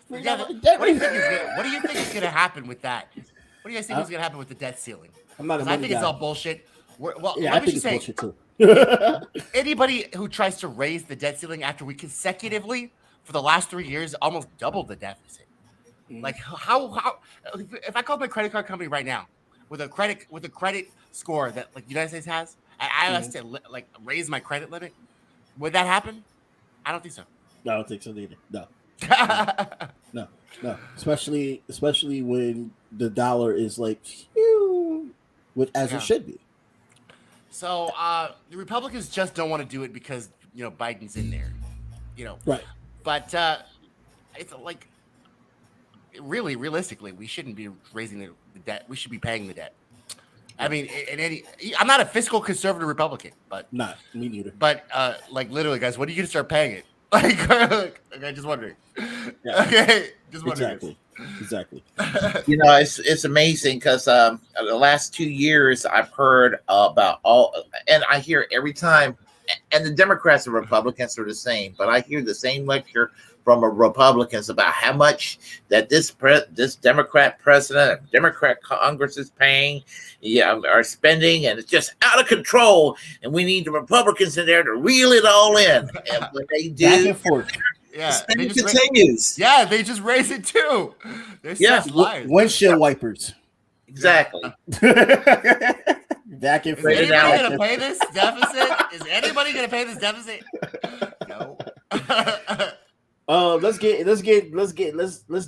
What do you think is going to happen with that? What do you guys think is going to happen with the debt ceiling? I think it's all bullshit. I think it's bullshit too. Anybody who tries to raise the debt ceiling after we consecutively, for the last 3 years, almost doubled the deficit. Like how? If I call my credit card company right now with a credit score that like the United States has, and I asked to like raise my credit limit, would that happen? I don't think so. I don't think so either. No. No. Especially when the dollar is like, as it should be. So the Republicans just don't want to do it because Biden's in there, Right. But it's like really realistically, we shouldn't be raising the debt. We should be paying the debt. I mean, I'm not a fiscal conservative Republican, but not me neither. But like literally, guys, when are you gonna start paying it? Like, okay, just wondering. Yeah. Okay, just wondering. Exactly. You know, it's amazing because the last 2 years I've heard about all, and I hear every time, and the Democrats and Republicans are the same, but I hear the same lecture from Republicans about how much that this Democrat president, Democrat Congress is paying, are spending, and it's just out of control, and we need the Republicans in there to reel it all in. And when they do, back and forth. the spending continues. They just raise it too. They're such liars. Windshield wipers. Exactly. Back and Is forth. anybody going to pay this deficit? Is anybody going to pay this deficit? No. Let's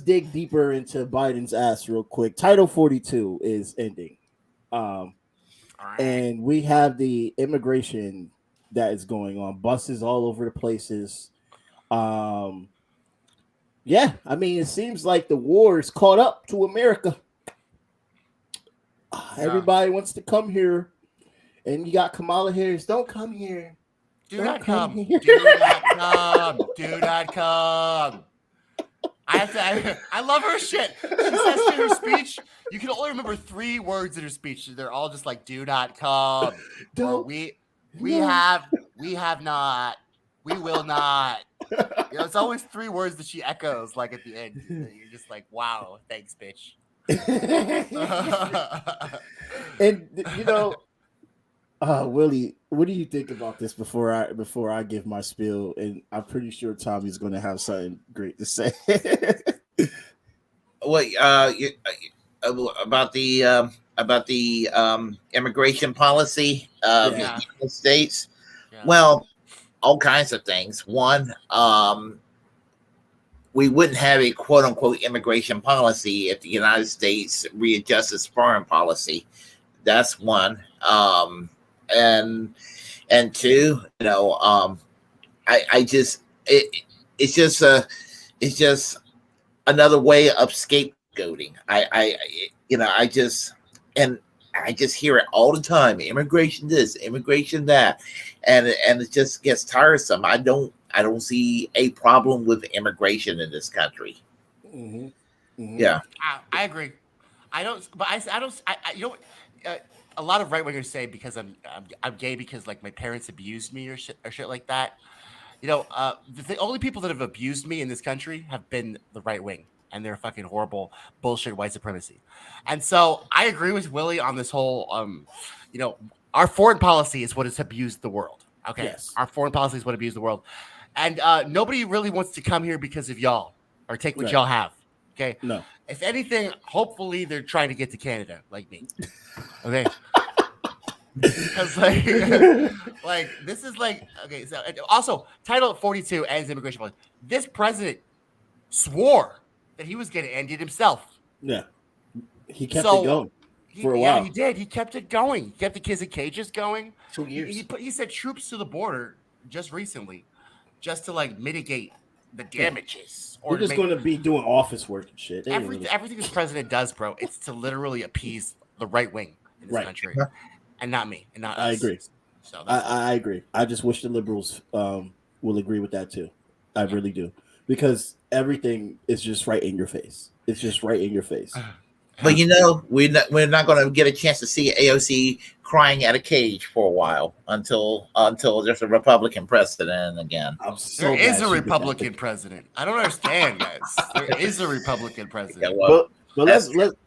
dig deeper into Biden's ass real quick. Title 42 is ending. And we have the immigration that is going on, buses all over the places. Yeah, I mean, it seems like the war is caught up to America. Everybody wants to come here, and you got Kamala Harris. Don't come here. Do not come. Do not come. Do not come. I love her shit. She says in her speech, you can only remember 3 words in her speech. They're all just like, do not come. Or we have not. We will not. It's always 3 words that she echoes like at the end. You're just like, wow, thanks, bitch. And Willie, what do you think about this before I give my spiel? And I'm pretty sure Tommy's going to have something great to say. Well, about the immigration policy of the United States. Yeah. Well, all kinds of things. One, we wouldn't have a quote unquote immigration policy if the United States readjusts its foreign policy. That's one. And 2, it's just another way of scapegoating. I just hear it all the time. Immigration this, immigration that, and it just gets tiresome. I don't see a problem with immigration in this country. Mm-hmm. Mm-hmm. Yeah, I agree. I don't. A lot of right wingers say because I'm gay because like my parents abused me or shit like that. The only people that have abused me in this country have been the right wing, and they're fucking horrible bullshit white supremacy. And so I agree with Willie on this whole. Our foreign policy is what has abused the world. Okay, yes. Our foreign policy is what abused the world, and nobody really wants to come here because of y'all or take what y'all have. Okay, no. If anything, hopefully they're trying to get to Canada like me. Okay. Because like this is like okay. So also, Title 42 ends immigration policy. This president swore that he was going to end it himself. Yeah, he kept it going for a while. Yeah, he did. He kept it going. He kept the kids in cages going. 2 years. He sent troops to the border just recently, just to like mitigate the damages. We're just going to be doing office work and shit. Everything this president does, bro, it's to literally appease the right wing in this country, and not me, and not us. I agree. So I agree. I just wish the liberals will agree with that too. I really do, because everything is just right in your face. It's just right in your face. But we're not going to get a chance to see AOC crying at a cage for a while until there's a Republican president again. There is a Republican president. I don't understand, guys. There is a Republican president. Yeah, but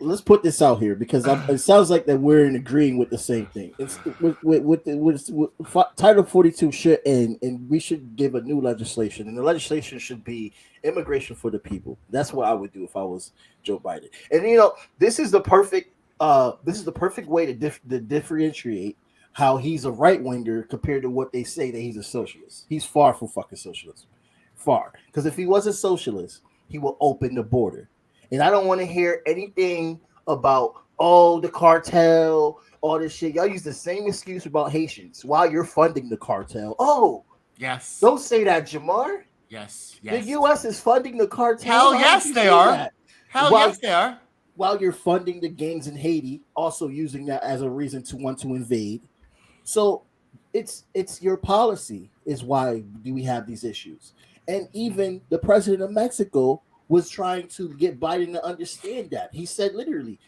let's put this out here, because it sounds like that we're in agreeing with the same thing. It's with Title 42 should end, and we should give a new legislation, and the legislation should be immigration for the people. That's what I would do if I was Joe Biden. And this is the perfect way to differentiate how he's a right winger compared to what they say that he's a socialist. He's far from fucking socialism, far. Because if he was a socialist, he will open the border. And I don't want to hear anything about, the cartel, all this shit. Y'all use the same excuse about Haitians while you're funding the cartel. Oh, yes. Don't say that, Jamar. Yes. The U.S. is funding the cartel. Hell yes, they are. Yes, they are. While you're funding the gangs in Haiti, also using that as a reason to want to invade. So it's your policy is why do we have these issues. And even the president of Mexico was trying to get Biden to understand that. He said literally,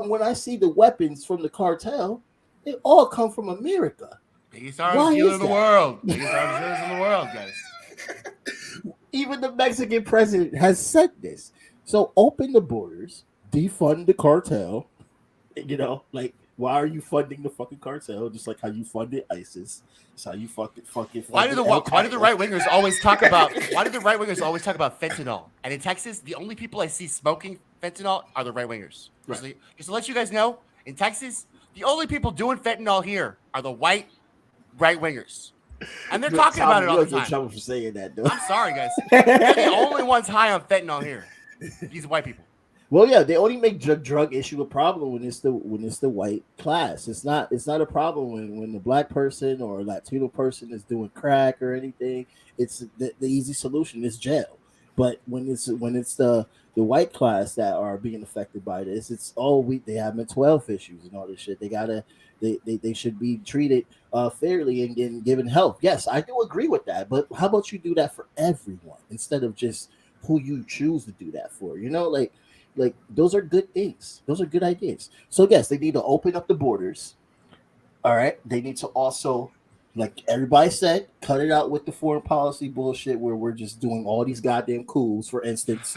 when I see the weapons from the cartel, they all come from America. Biggest arms Why dealer is in the that? world. Biggest arms dealers in the world, guys. Even the Mexican president has said this. So open the borders, defund the cartel. You know, like, why are you funding the fucking cartel? Just like how you funded ISIS. It's how you fucking Why do the right wingers always talk about fentanyl? And in Texas, the only people I see smoking fentanyl are the right wingers. Right. Just to let you guys know, in Texas, the only people doing fentanyl here are the white right wingers. And they're talking about it all the time. You're in trouble for saying that, though. I'm sorry, guys. They're the only ones high on fentanyl here. These white people. Well, yeah, they only make drug issue a problem when it's the white class. It's not a problem when the black person or Latino person is doing crack or anything. It's the easy solution is jail. But when it's the white class that are being affected by this, it's they have mental health issues and all this shit. They should be treated fairly and given help. Yes, I do agree with that. But how about you do that for everyone instead of just who you choose to do that for? You know, like those are good things. Those are good ideas. So yes, they need to open up the borders. All right. They need to also, like everybody said, cut it out with the foreign policy bullshit where we're just doing all these goddamn coups. For instance,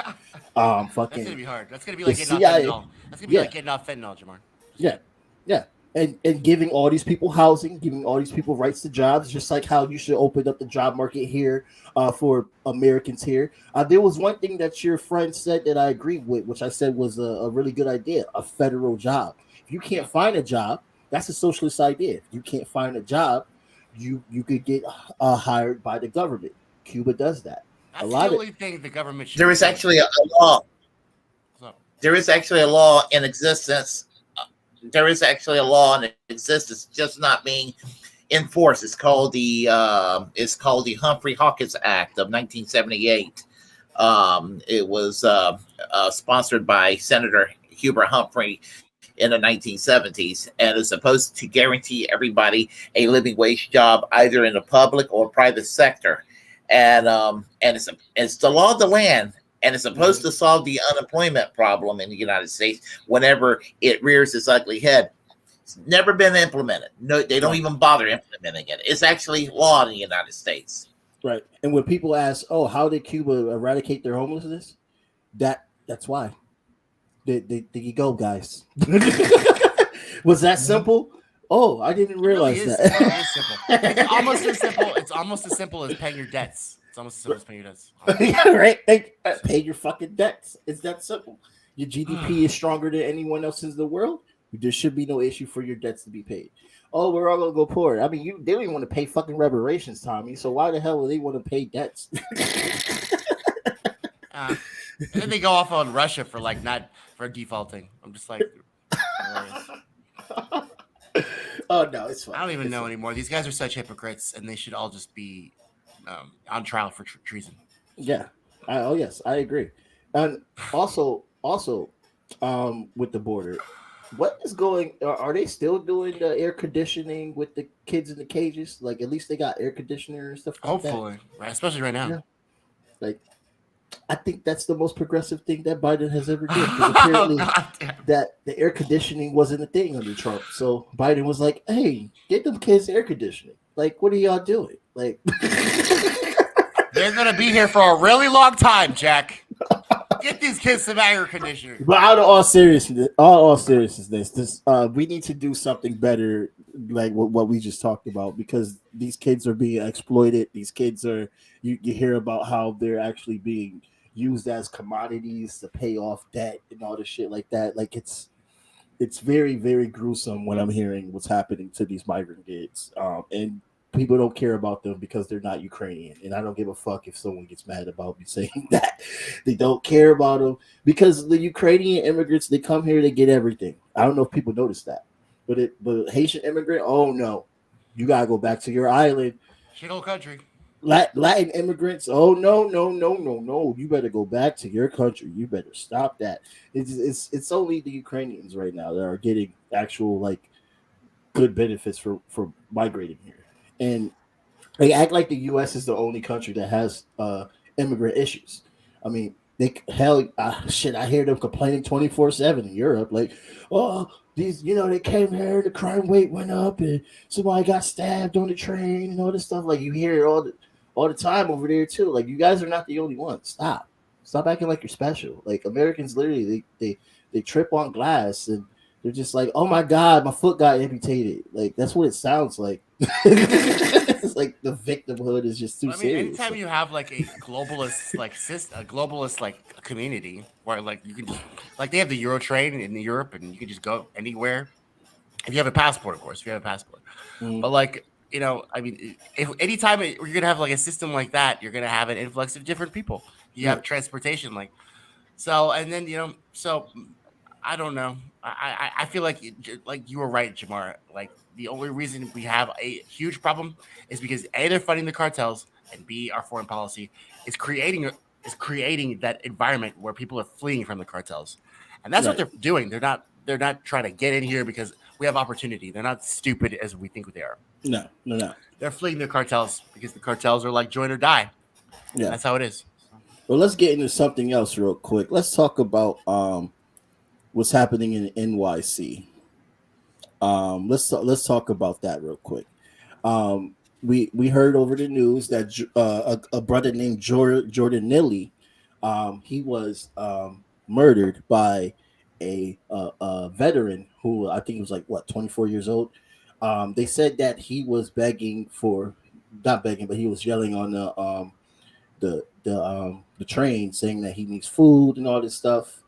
That's gonna be hard. That's gonna be like getting off fentanyl. That's gonna be like getting off fentanyl, Jamar. Yeah. And giving all these people housing, giving all these people rights to jobs, just like how you should open up the job market here for Americans here. There was one thing that your friend said that I agree with, which I said was a really good idea, a federal job. If you can't find a job, that's a socialist idea. If you can't find a job, you could get hired by the government. Cuba does that. That's the only thing the government should There is actually a law. There is actually a law in existence. There is actually a law in existence, just not being enforced. It's called the Humphrey Hawkins Act of 1978. It was sponsored by Senator Hubert Humphrey in the 1970s, and is supposed to guarantee everybody a living wage job, either in the public or private sector. And it's the law of the land. And it's supposed to solve the unemployment problem in the United States whenever it rears its ugly head. It's never been implemented. No, they don't even bother implementing it. It's actually law in the United States. Right. And when people ask, "Oh, how did Cuba eradicate their homelessness?" That's why. There you go, guys. Was that simple? Oh, I didn't realize that. It is simple. It's almost as simple as paying your debts. It's almost as simple as paying your debts. Yeah, right. Pay your fucking debts. It's that simple. Your GDP is stronger than anyone else in the world. There should be no issue for your debts to be paid. Oh, we're all gonna go poor. I mean, they don't even want to pay fucking reparations, Tommy. So why the hell would they want to pay debts? And then they go off on Russia for not for defaulting. I'm just like, oh no, it's fine. I don't even know anymore. These guys are such hypocrites, and they should all just be on trial for treason. Yeah. Yes, I agree. And also, with the border, what is going? Are they still doing the air conditioning with the kids in the cages? Like, at least they got air conditioner and stuff. Hopefully, right? Especially right now. Yeah. Like, I think that's the most progressive thing that Biden has ever did. Apparently, that the air conditioning wasn't a thing under Trump. So Biden was like, "Hey, get them kids air conditioning. Like, what are y'all doing? Like, they're gonna be here for a really long time, Jack. Get these kids some air conditioner." But out of all seriousness, this we need to do something better, like what we just talked about, because these kids are being exploited. These kids are you hear about how they're actually being used as commodities to pay off debt and all this shit like that. Like it's very, very gruesome when I'm hearing what's happening to these migrant kids. And people don't care about them because they're not Ukrainian. And I don't give a fuck if someone gets mad about me saying that. They don't care about them because the Ukrainian immigrants, they come here, they get everything. I don't know if people notice that. But Haitian immigrant, oh no. You gotta go back to your island. Shit old country. Latin immigrants, oh no. You better go back to your country. You better stop that. It's only the Ukrainians right now that are getting actual like good benefits for migrating here. And They act like the U.S. is the only country that has immigrant issues. I mean, shit. I hear them complaining 24/7 in Europe, like, oh, these, they came here, the crime rate went up, and somebody got stabbed on the train, and all this stuff. Like, you hear it all the time over there too. Like, you guys are not the only ones. Stop acting like you're special. Like, Americans literally they trip on glass and they're just like, oh my god, my foot got amputated. Like, that's what it sounds like. It's like the victimhood is just too serious. Anytime you have like a globalist community where like you can just like they have the Euro train in Europe and you can just go anywhere if you have a passport, of course. If you have a passport, but like if anytime you're gonna have like a system like that, you're gonna have an influx of different people. You have transportation, like so, and then so. I don't know. I feel like you were right, Jamar. Like the only reason we have a huge problem is because A, they're funding the cartels, and B, our foreign policy is creating that environment where people are fleeing from the cartels, and that's what they're doing. They're not trying to get in here because we have opportunity. They're not stupid as we think they are. No. They're fleeing the cartels because the cartels are like join or die. Yeah, that's how it is. Well, let's get into something else real quick. Let's talk about what's happening in NYC. Let's talk about that real quick. We heard over the news that a brother named Jordan Neely, he was murdered by a veteran who I think he was like 24 years old. They said that he was not begging, but he was yelling on the train, saying that he needs food and all this stuff.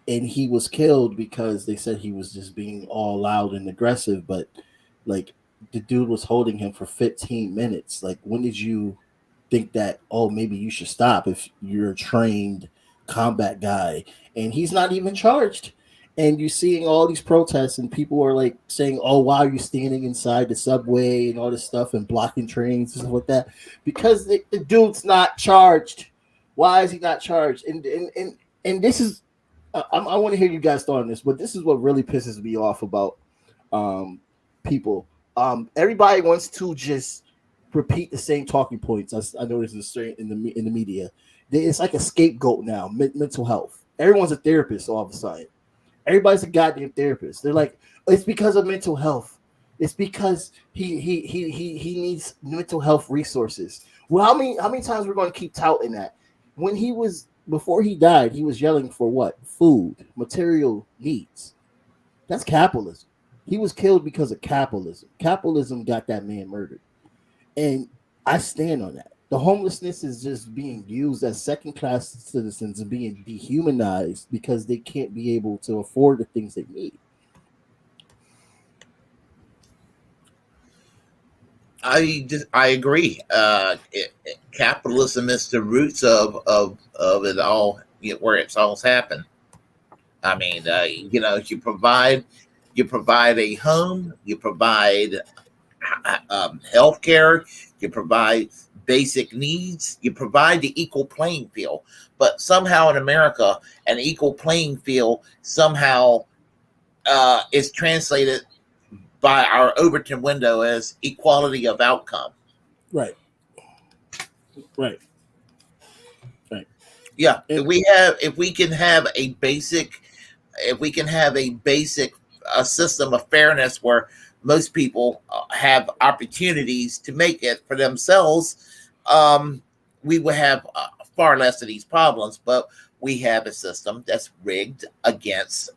And he was killed because they said he was just being all loud and aggressive, but like the dude was holding him for 15 minutes. Like, when did you think that, oh, maybe you should stop if you're a trained combat guy? And he's not even charged. And you're seeing all these protests and people are like saying, oh, why are you standing inside the subway and all this stuff and blocking trains and stuff like that? Because the dude's not charged. Why is he not charged? And this is, I want to hear you guys' thought on this, but this is what really pisses me off about people. Everybody wants to just repeat the same talking points. I noticed in the media. It's like a scapegoat now. Mental health. Everyone's a therapist all of a sudden. Everybody's a goddamn therapist. They're like, it's because of mental health. It's because he needs mental health resources. Well, how many times we're going to keep touting that? Before he died, he was yelling for what? Food, material needs. That's capitalism. He was killed because of capitalism. Capitalism got that man murdered. And I stand on that. The homelessness is just being used as second-class citizens and being dehumanized because they can't be able to afford the things they need. I agree. Capitalism is the roots of it all, where it's all happened. I mean, you provide a home, you provide health care, you provide basic needs, you provide the equal playing field. But somehow in America, an equal playing field somehow is translated by our Overton window as equality of outcome. Right. Yeah. If we can have a basic system of fairness where most people have opportunities to make it for themselves, we will have far less of these problems. But we have a system that's rigged against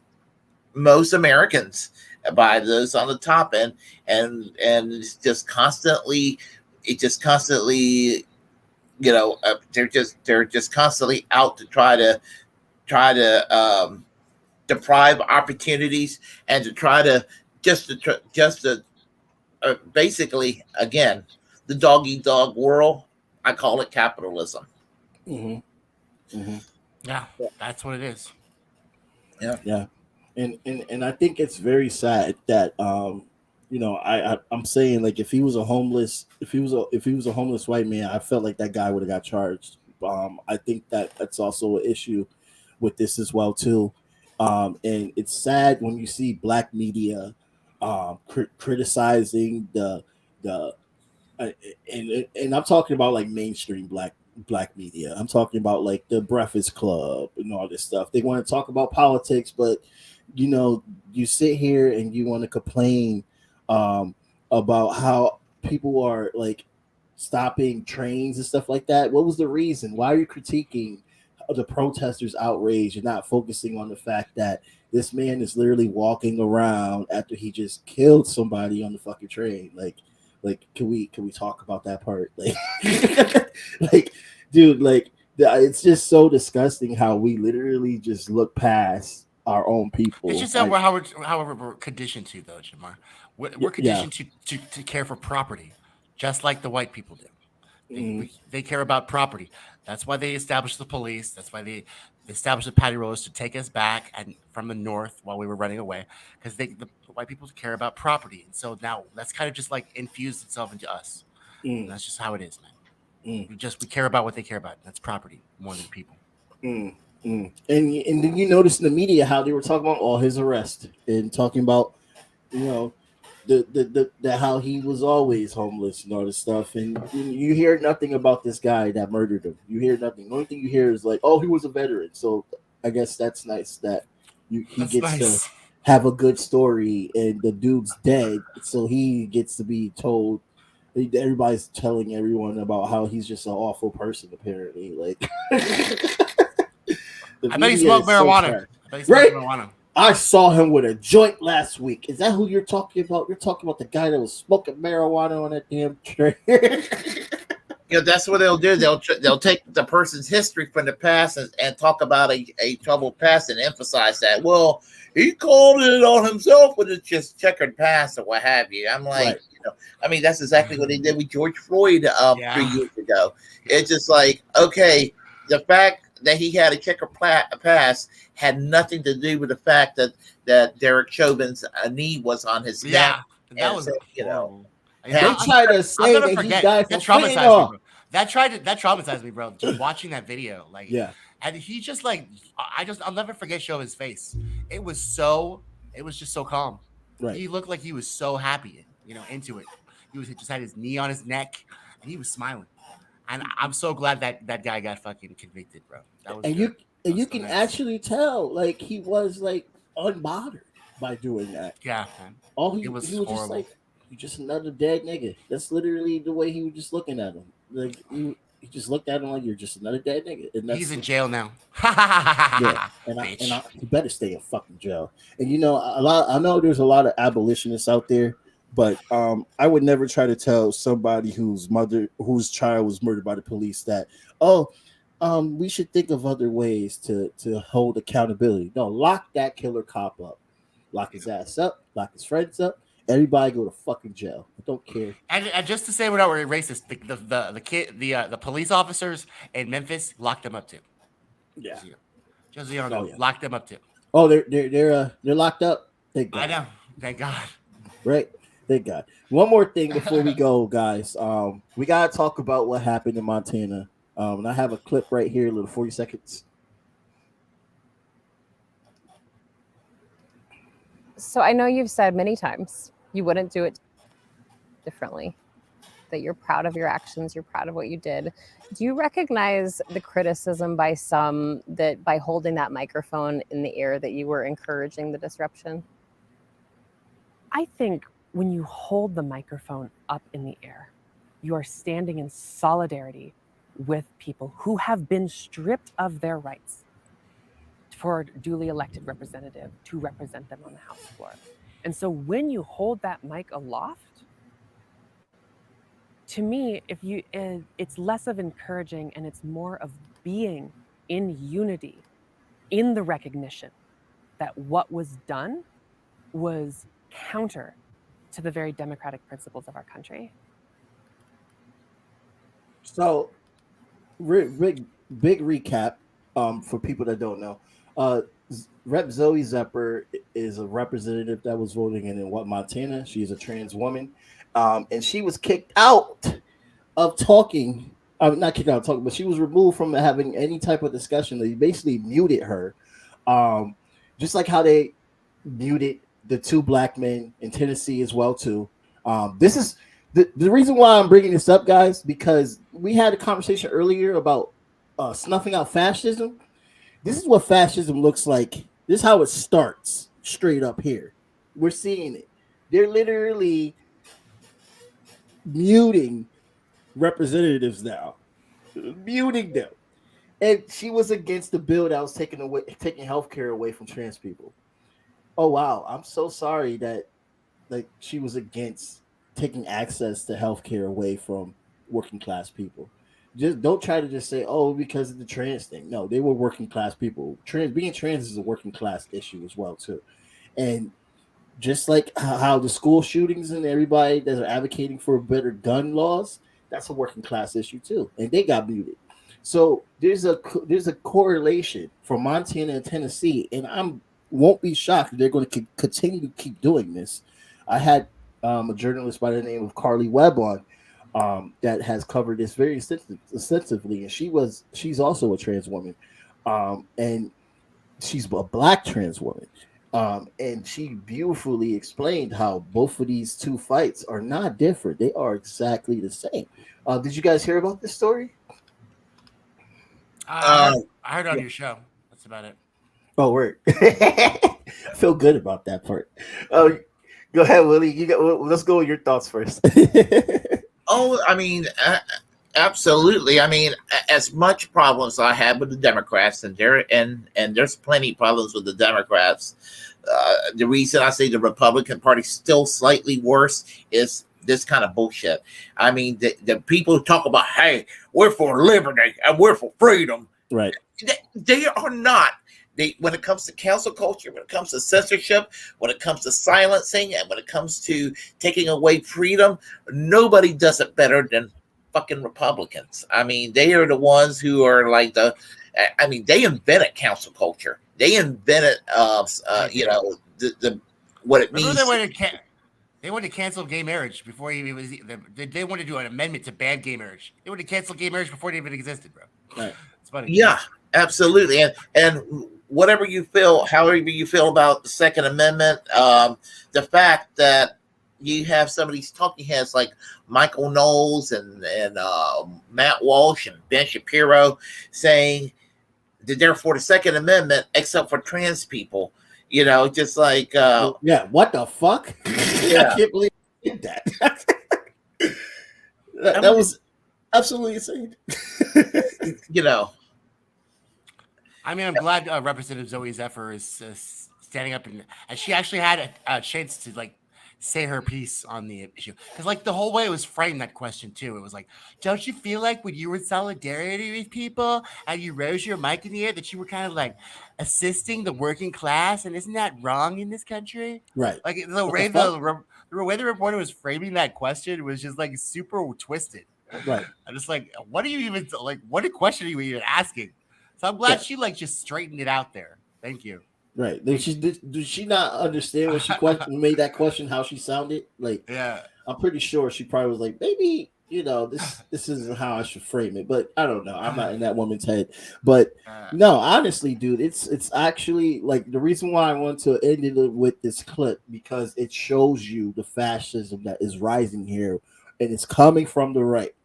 most Americans by those on the top end, and it's just constantly they're just constantly out to try to deprive opportunities and to try to basically, again, the dog eat dog world. I call it capitalism. Yeah, that's what it is. Yeah. And I think it's very sad that I'm saying, like, if he was a homeless white man, I felt like that guy would have got charged. I think that's also an issue with this as well too. And it's sad when you see black media criticizing the and I'm talking about like mainstream black media. I'm talking about like the Breakfast Club and all this stuff. They want to talk about politics, but you sit here and you want to complain about how people are like stopping trains and stuff like that. What was the reason? Why are you critiquing the protesters' outrage and not focusing on the fact that this man is literally walking around after he just killed somebody on the fucking train? Like, can we talk about that part? Like, like, dude, like, it's just so disgusting how we literally just look past our own people. It's just how we're conditioned to, though, Jamar. We're conditioned to care for property, just like the white people do. They care about property. That's why they established the police. That's why they established the patty rollers to take us back and from the north while we were running away, because the white people care about property. And so now that's kind of just like infused itself into us. And that's just how it is, man. We care about what they care about. That's property more than people. And then you notice in the media how they were talking about all his arrest and talking about the how he was always homeless and all this stuff, and you hear nothing about this guy that murdered him. You hear nothing. The only thing you hear is like, oh, he was a veteran. So I guess that's nice that he gets to have a good story, and the dude's dead, so he gets to be told. Everybody's telling everyone about how he's just an awful person. Apparently, like I bet he smoked marijuana. Right? I saw him with a joint last week. Is that who you're talking about? You're talking about the guy that was smoking marijuana on that damn train. That's what they'll do. They'll take the person's history from the past and talk about a troubled past and emphasize that. Well, he called it on himself with it's just checkered past or what have you. I'm like, right. I mean, that's exactly what they did with George Floyd 3 years ago. It's just like, okay, the fact that he had a checkered past had nothing to do with the fact that Derek Chauvin's knee was on his neck. That was they try to say that he died from traumatized me, bro. That traumatized me, bro. Just watching that video, like, and he just like, I'll never forget Chauvin's face. It was just so calm. Right. He looked like he was so happy, into it. He just had his knee on his neck, and he was smiling. And I'm so glad that guy got fucking convicted, bro. That was you can actually tell, like, he was like unbothered by doing that. Yeah, man. He was just like, you're just another dead nigga. That's literally the way he was just looking at him. Like he just looked at him like, you're just another dead nigga. And he's in jail now. And he better stay in fucking jail. And I know there's a lot of abolitionists out there, but I would never try to tell somebody whose child was murdered by the police that, we should think of other ways to hold accountability. No, lock that killer cop up. Lock his ass up. Lock his friends up. Everybody go to fucking jail. I don't care. And just to say we're not racist, the police officers in Memphis locked them up too. Yeah. Just locked them up too. Oh, they're locked up. Thank God. I know. Thank God. Right. Thank God. One more thing before we go, guys. We gotta talk about what happened in Montana. And I have a clip right here, a little 40 seconds. So I know you've said many times you wouldn't do it differently, that you're proud of your actions, you're proud of what you did. Do you recognize the criticism by some that by holding that microphone in the air that you were encouraging the disruption? I think when you hold the microphone up in the air, you are standing in solidarity with people who have been stripped of their rights for a duly elected representative to represent them on the House floor. And so when you hold that mic aloft, to me, it's less of encouraging and it's more of being in unity, in the recognition that what was done was counter to the very democratic principles of our country. So, big recap for people that don't know. Rep Zooey Zepper is a representative that was voting in Montana. She's a trans woman, and she was kicked out of talking. Not kicked out of talking, but she was removed from having any type of discussion. They basically muted her, just like how they muted the two black men in Tennessee as well too. This The reason why I'm bringing this up, guys, because we had a conversation earlier about snuffing out fascism. This is what fascism looks like. This is how it starts straight up here. We're seeing it. They're literally muting representatives now, muting them. And she was against the bill that was taking healthcare away from trans people. Oh wow, I'm so sorry that like she was against taking access to healthcare away from working class people. Just don't try to just say, oh, because of the trans thing. No, they were working class people. Being trans is a working class issue as well too. And just like how the school shootings and everybody that are advocating for better gun laws, that's a working class issue too. And they got muted. So there's a correlation for Montana and Tennessee, and won't be shocked if they're going to continue to keep doing this. I had a journalist by the name of Carly Webb on that has covered this very extensively, and she's also a trans woman, and she's a Black trans woman, and she beautifully explained how both of these two fights are not different; they are exactly the same. Did you guys hear about this story? I heard on your show. That's about it. Oh, word. I feel good about that part. Go ahead, Willie. Let's go with your thoughts first. Oh, I mean, absolutely. I mean, as much problems I have with the Democrats, and there's plenty of problems with the Democrats. The reason I say the Republican Party is still slightly worse is this kind of bullshit. I mean, the people who talk about, hey, we're for liberty and we're for freedom. Right. They are not. When it comes to cancel culture, when it comes to censorship, when it comes to silencing, and when it comes to taking away freedom, nobody does it better than fucking Republicans. I mean, they are the ones who are like they invented cancel culture. They invented, the what it means. They wanted to cancel gay marriage before he was. They wanted to do an amendment to ban gay marriage. They wanted to cancel gay marriage before it even existed, bro. Right. It's funny. Yeah, absolutely. And whatever you feel, however you feel about the Second Amendment, the fact that you have some of these talking heads like Michael Knowles and Matt Walsh and Ben Shapiro saying that they're for the Second Amendment except for trans people. You know, just like yeah, what the fuck? Yeah. I can't believe you did that. that was absolutely insane. You know, I mean, I'm glad Representative Zooey Zephyr is standing up, and she actually had a chance to like say her piece on the issue, because like the whole way it was framed, that question too, it was like, don't you feel like when you were in solidarity with people and you rose your mic in the air that you were kind of like assisting the working class, and isn't that wrong in this country? Right. Like the way the reporter was framing that question was just like super twisted. Right. I'm just like, what are you even like? What question are you even asking? So I'm glad she like just straightened it out there. Thank you. Right. Did she not understand when she made that question how she sounded? Like, yeah, I'm pretty sure she probably was like, maybe, you know, this isn't how I should frame it. But I don't know. I'm not in that woman's head. But no, honestly, dude, it's actually like the reason why I want to end it with this clip, because it shows you the fascism that is rising here, and it's coming from the right.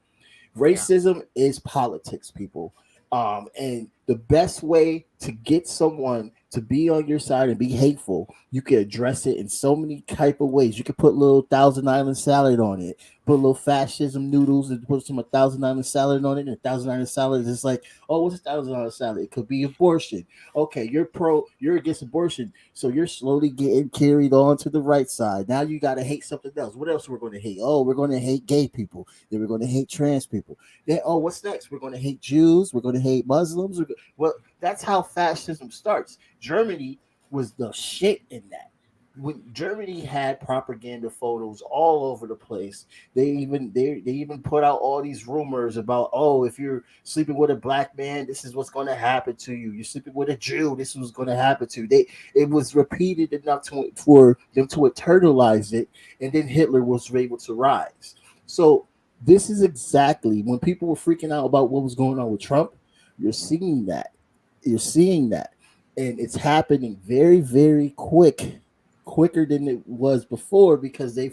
Racism is politics, people. And the best way to get someone to be on your side and be hateful, you can address it in so many type of ways. You can put a little Thousand Island salad on it, put a little fascism noodles and put some Thousand Island salad on it. And Thousand Island salad is just like, oh, what's a Thousand Island salad? It could be abortion. Okay, you're against abortion, so you're slowly getting carried on to the right side. Now you got to hate something else. What else we're going to hate? Oh, we're going to hate gay people. Then we're going to hate trans people. Then, oh, what's next? We're going to hate Jews. We're going to hate Muslims. Well, that's how fascism starts. Germany was the shit in that. When Germany had propaganda photos all over the place, they even put out all these rumors about, oh, if you're sleeping with a black man, this is what's going to happen to you. You're sleeping with a Jew, this is what's going to happen to you. It was repeated enough for them to internalize it, and then Hitler was able to rise. So this is exactly when people were freaking out about what was going on with Trump. You're seeing that, and it's happening very, very quicker than it was before, because they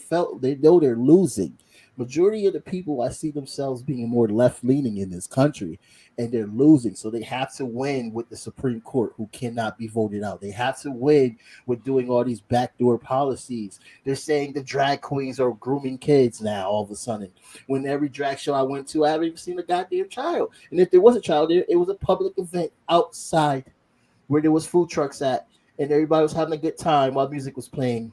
know they're losing. majority of the people I see themselves being more left leaning in this country, and they're losing. So they have to win with the Supreme Court, who cannot be voted out. They have to win with doing all these backdoor policies. They're saying the drag queens are grooming kids now. All of a sudden, when every drag show I went to, I haven't even seen a goddamn child. And if there was a child there, it was a public event outside where there was food trucks at, and everybody was having a good time while music was playing.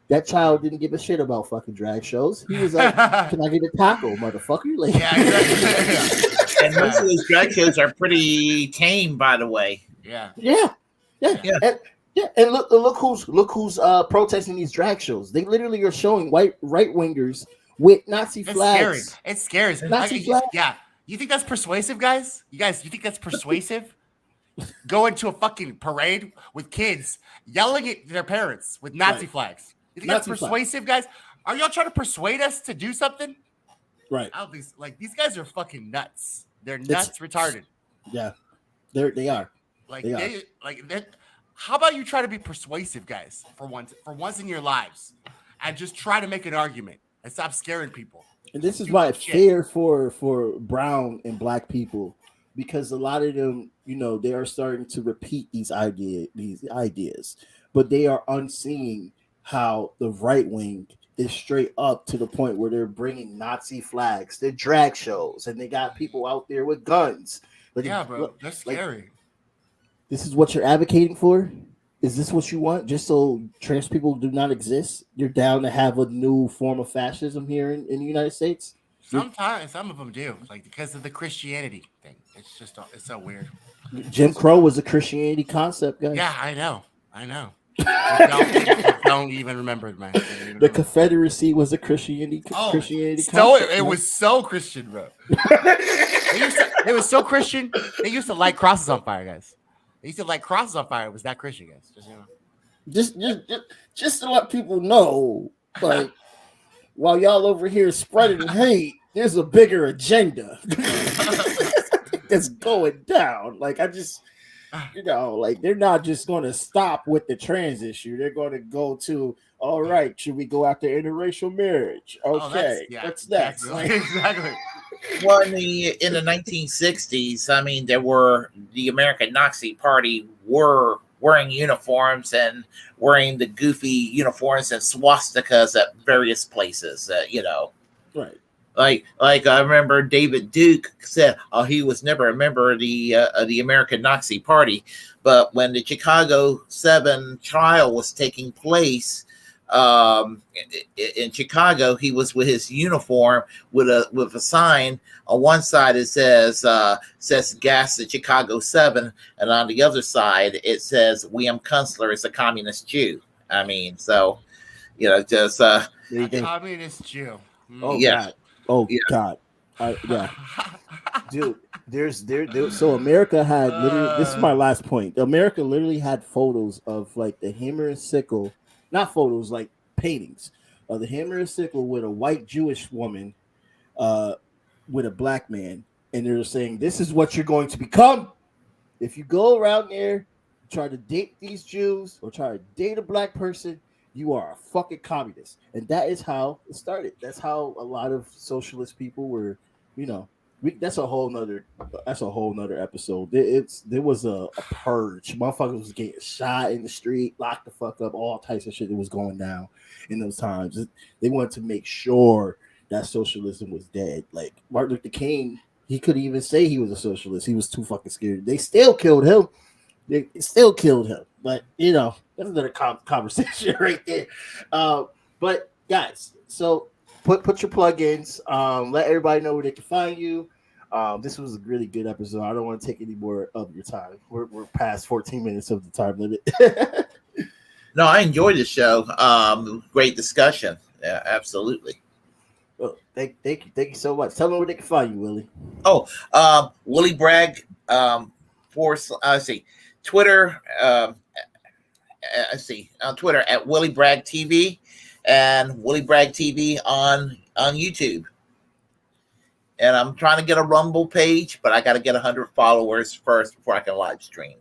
That child didn't give a shit about fucking drag shows. He was like, "Can I get a taco, motherfucker?" Like, Yeah, exactly. And most of those drag shows are pretty tame, by the way. Yeah. yeah. Yeah. And look who's protesting these drag shows. They literally are showing white right wingers with Nazi flags. It's scary. Nazi flags. Yeah. You think that's persuasive, guys? You think that's persuasive? Go into a fucking parade with kids yelling at their parents with Nazi flags. You think Nazi that's persuasive, guys? Are y'all trying to persuade us to do something? Right. I don't think like these guys are fucking nuts. They're nuts, retarded. Yeah, they are. How about you try to be persuasive, guys, for once in your lives, and just try to make an argument and stop scaring people. And this is why it's fair for brown and black people, because a lot of them, they are starting to repeat these ideas, but they are unseeing how the right wing is straight up to the point where they're bringing Nazi flags, they're drag shows, and they got people out there with guns. But yeah, bro, that's scary. This is what you're advocating for? Is this what you want? Just so trans people do not exist? You're down to have a new form of fascism here in the United States? Sometimes, some of them do, like because of the Christianity thing. It's so weird. Jim Crow was a Christianity concept, guys. Yeah, I know. Don't even remember it, man. The Confederacy was a Christianity concept. It was so Christian, bro. It was so Christian. They used to light crosses on fire, guys. They used to light crosses on fire. It was that Christian, guys. Just to let people know, like, while y'all over here spreading hate, there's a bigger agenda that's going down. Like, like, they're not just going to stop with the trans issue. They're going to go to, all right, should we go after interracial marriage? Okay, what's next? Exactly. Well, in the 1960s, I mean, the American Nazi Party were wearing uniforms and wearing the goofy uniforms and swastikas at various places, Right. Like I remember David Duke said, he was never a member of the American Nazi Party, but when the Chicago 7 trial was taking place in Chicago, he was with his uniform with a sign on one side. It says gas the Chicago 7, and on the other side it says William Kunstler is a communist Jew. I mean, so just communist Jew. Oh yeah. God. Oh yeah. God. Yeah. Dude, so America had literally, this is my last point. America literally had photos of like the hammer and sickle, not photos, like paintings of the hammer and sickle with a white Jewish woman with a black man, and they're saying this is what you're going to become if you go around there, try to date these Jews or try to date a black person. You are a fucking communist. And that is how it started. That's how a lot of socialist people were, that's a whole nother episode. There was a purge. Motherfuckers was getting shot in the street, locked the fuck up, all types of shit that was going down in those times. They wanted to make sure that socialism was dead. Like Martin Luther King, he couldn't even say he was a socialist. He was too fucking scared. They still killed him. But that's another conversation right there. But guys, so put your plugins. Let everybody know where they can find you. This was a really good episode. I don't want to take any more of your time. We're past 14 minutes of the time limit. No, I enjoyed the show. Great discussion. Yeah, absolutely. Well, thank you so much. Tell them where they can find you, Willie. Willie Bragg. Twitter. On Twitter at Willie Bragg TV and Willie Bragg TV on YouTube. And I'm trying to get a Rumble page, but I got to get 100 followers first before I can live stream.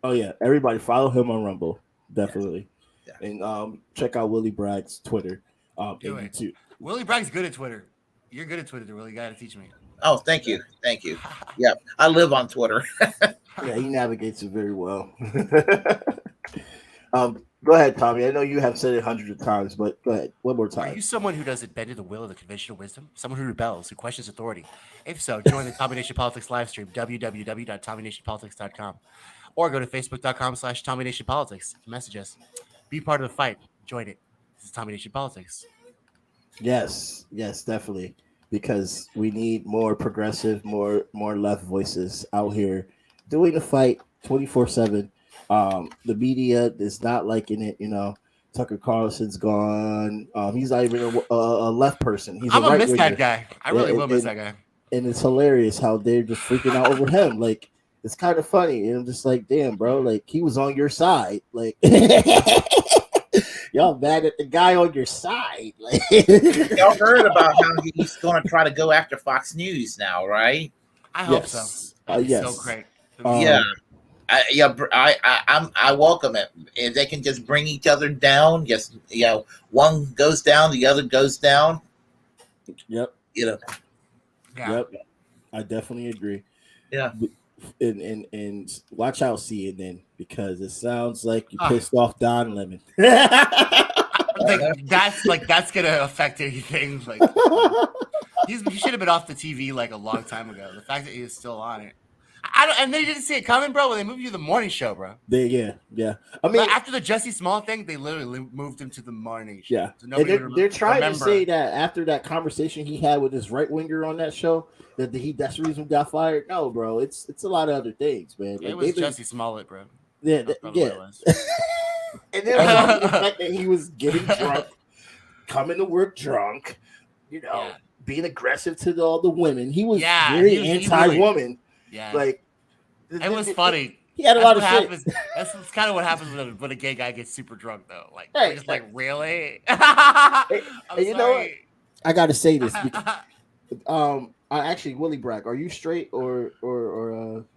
Oh yeah, everybody follow him on Rumble, definitely. Yeah. And check out Willie Bragg's Twitter and YouTube. Willie Bragg's good at Twitter. You're good at Twitter, Willie. You got to teach me. Oh, thank you. Yeah, I live on Twitter. Yeah, he navigates it very well. Go ahead, Tommy. I know you have said it hundreds of times, but go ahead one more Are time. you someone who doesn't bend to the will of the conventional wisdom? Someone who rebels, who questions authority? If so, join the Tommy Nation Politics live stream, www.tommynationpolitics.com, or go to facebook.com/Tommy Nation Politics. Message us. Be part of the fight. Join it. This is Tommy Nation Politics. Yes, definitely, because we need more progressive, more left voices out here doing the fight 24/7. The media is not liking it. Tucker Carlson's gone. He's not even a left person. He's I'm a gonna right miss that winger. guy. I Yeah, really will miss that guy. And it's hilarious how they're just freaking out over him. Like, it's kind of funny. And I'm just like, damn, bro. Like, he was on your side. Like, y'all mad at the guy on your side. Like, Y'all heard about how he's going to try to go after Fox News now, right? I hope yes. so. That'd be Yes. so great. Yeah. I welcome it. If they can just bring each other down, just one goes down, the other goes down. Yep. Yeah. Yep. I definitely agree. Yeah. And watch out, CNN, because it sounds like you pissed off Don Lemon. That's gonna affect anything. Like, he should have been off the TV like a long time ago. The fact that he is still on it. And they didn't see it coming, bro. When they moved you to the morning show, bro. Yeah. I mean, after the Jesse Small thing, they literally moved him to the morning show. Yeah, So and they're trying to say that after that conversation he had with his right winger on that show, that's the reason he got fired. No, bro, it's a lot of other things, man. It was Jesse Smollett, bro. Yeah. And then the fact that he was getting drunk, coming to work drunk, being aggressive to all the women. He was very anti-woman. Yeah, like it was funny. He had a lot of shit. That's kind of what happens when a gay guy gets super drunk, though. Like, right, just like, really? You know what? I got to say this. Because, actually, Willie Bragg, are you straight or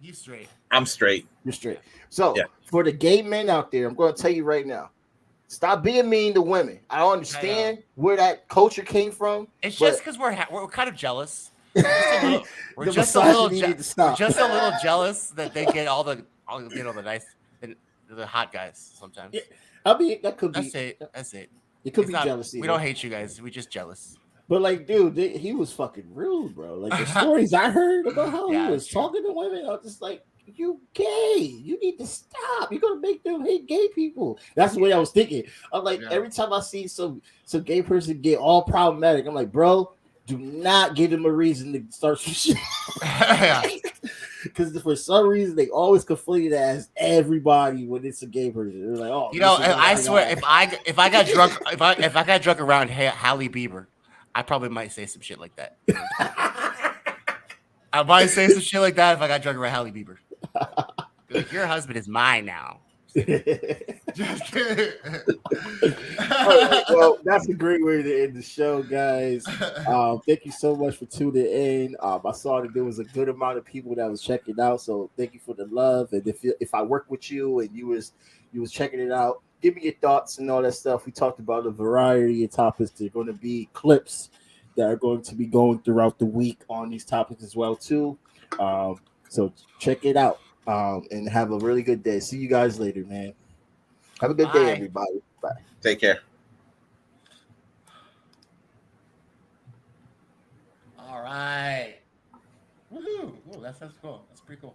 you straight? I'm straight. You're straight. So for the gay men out there, I'm going to tell you right now. Stop being mean to women. I don't understand where that culture came from. It's just because we're kind of jealous. We're just a little jealous that they get all the nice, the hot guys sometimes. Yeah, I mean, that could be. That's it. It could be jealousy. We don't hate you guys. We're just jealous. But like, dude, he was fucking rude, bro. Like the stories I heard about how he was talking to women, I was just like, you gay. You need to stop. You're gonna make them hate gay people. That's the way I was thinking. I'm like, every time I see some gay person get all problematic, I'm like, bro, do not give them a reason to start some shit. Because for some reason they always conflate it as everybody when it's a gay person. They're like, oh, I swear, if I got drunk, if I got drunk around Halle Bieber, I probably might say some shit like that. I might say some shit like that if I got drunk around Halle Bieber. Like, your husband is mine now. Just kidding. Right, well, that's a great way to end the show, guys. Thank you so much for tuning in. I saw that there was a good amount of people that was checking out, so thank you for the love. And if I work with you and you was checking it out, give me your thoughts and all that stuff. We talked about a variety of topics. There are going to be clips that are going to be going throughout the week on these topics as well too. So check it out. And have a really good day. See you guys later, man. Have a good day, everybody. Bye. Take care. All right. Woohoo! Ooh, that sounds cool. That's pretty cool.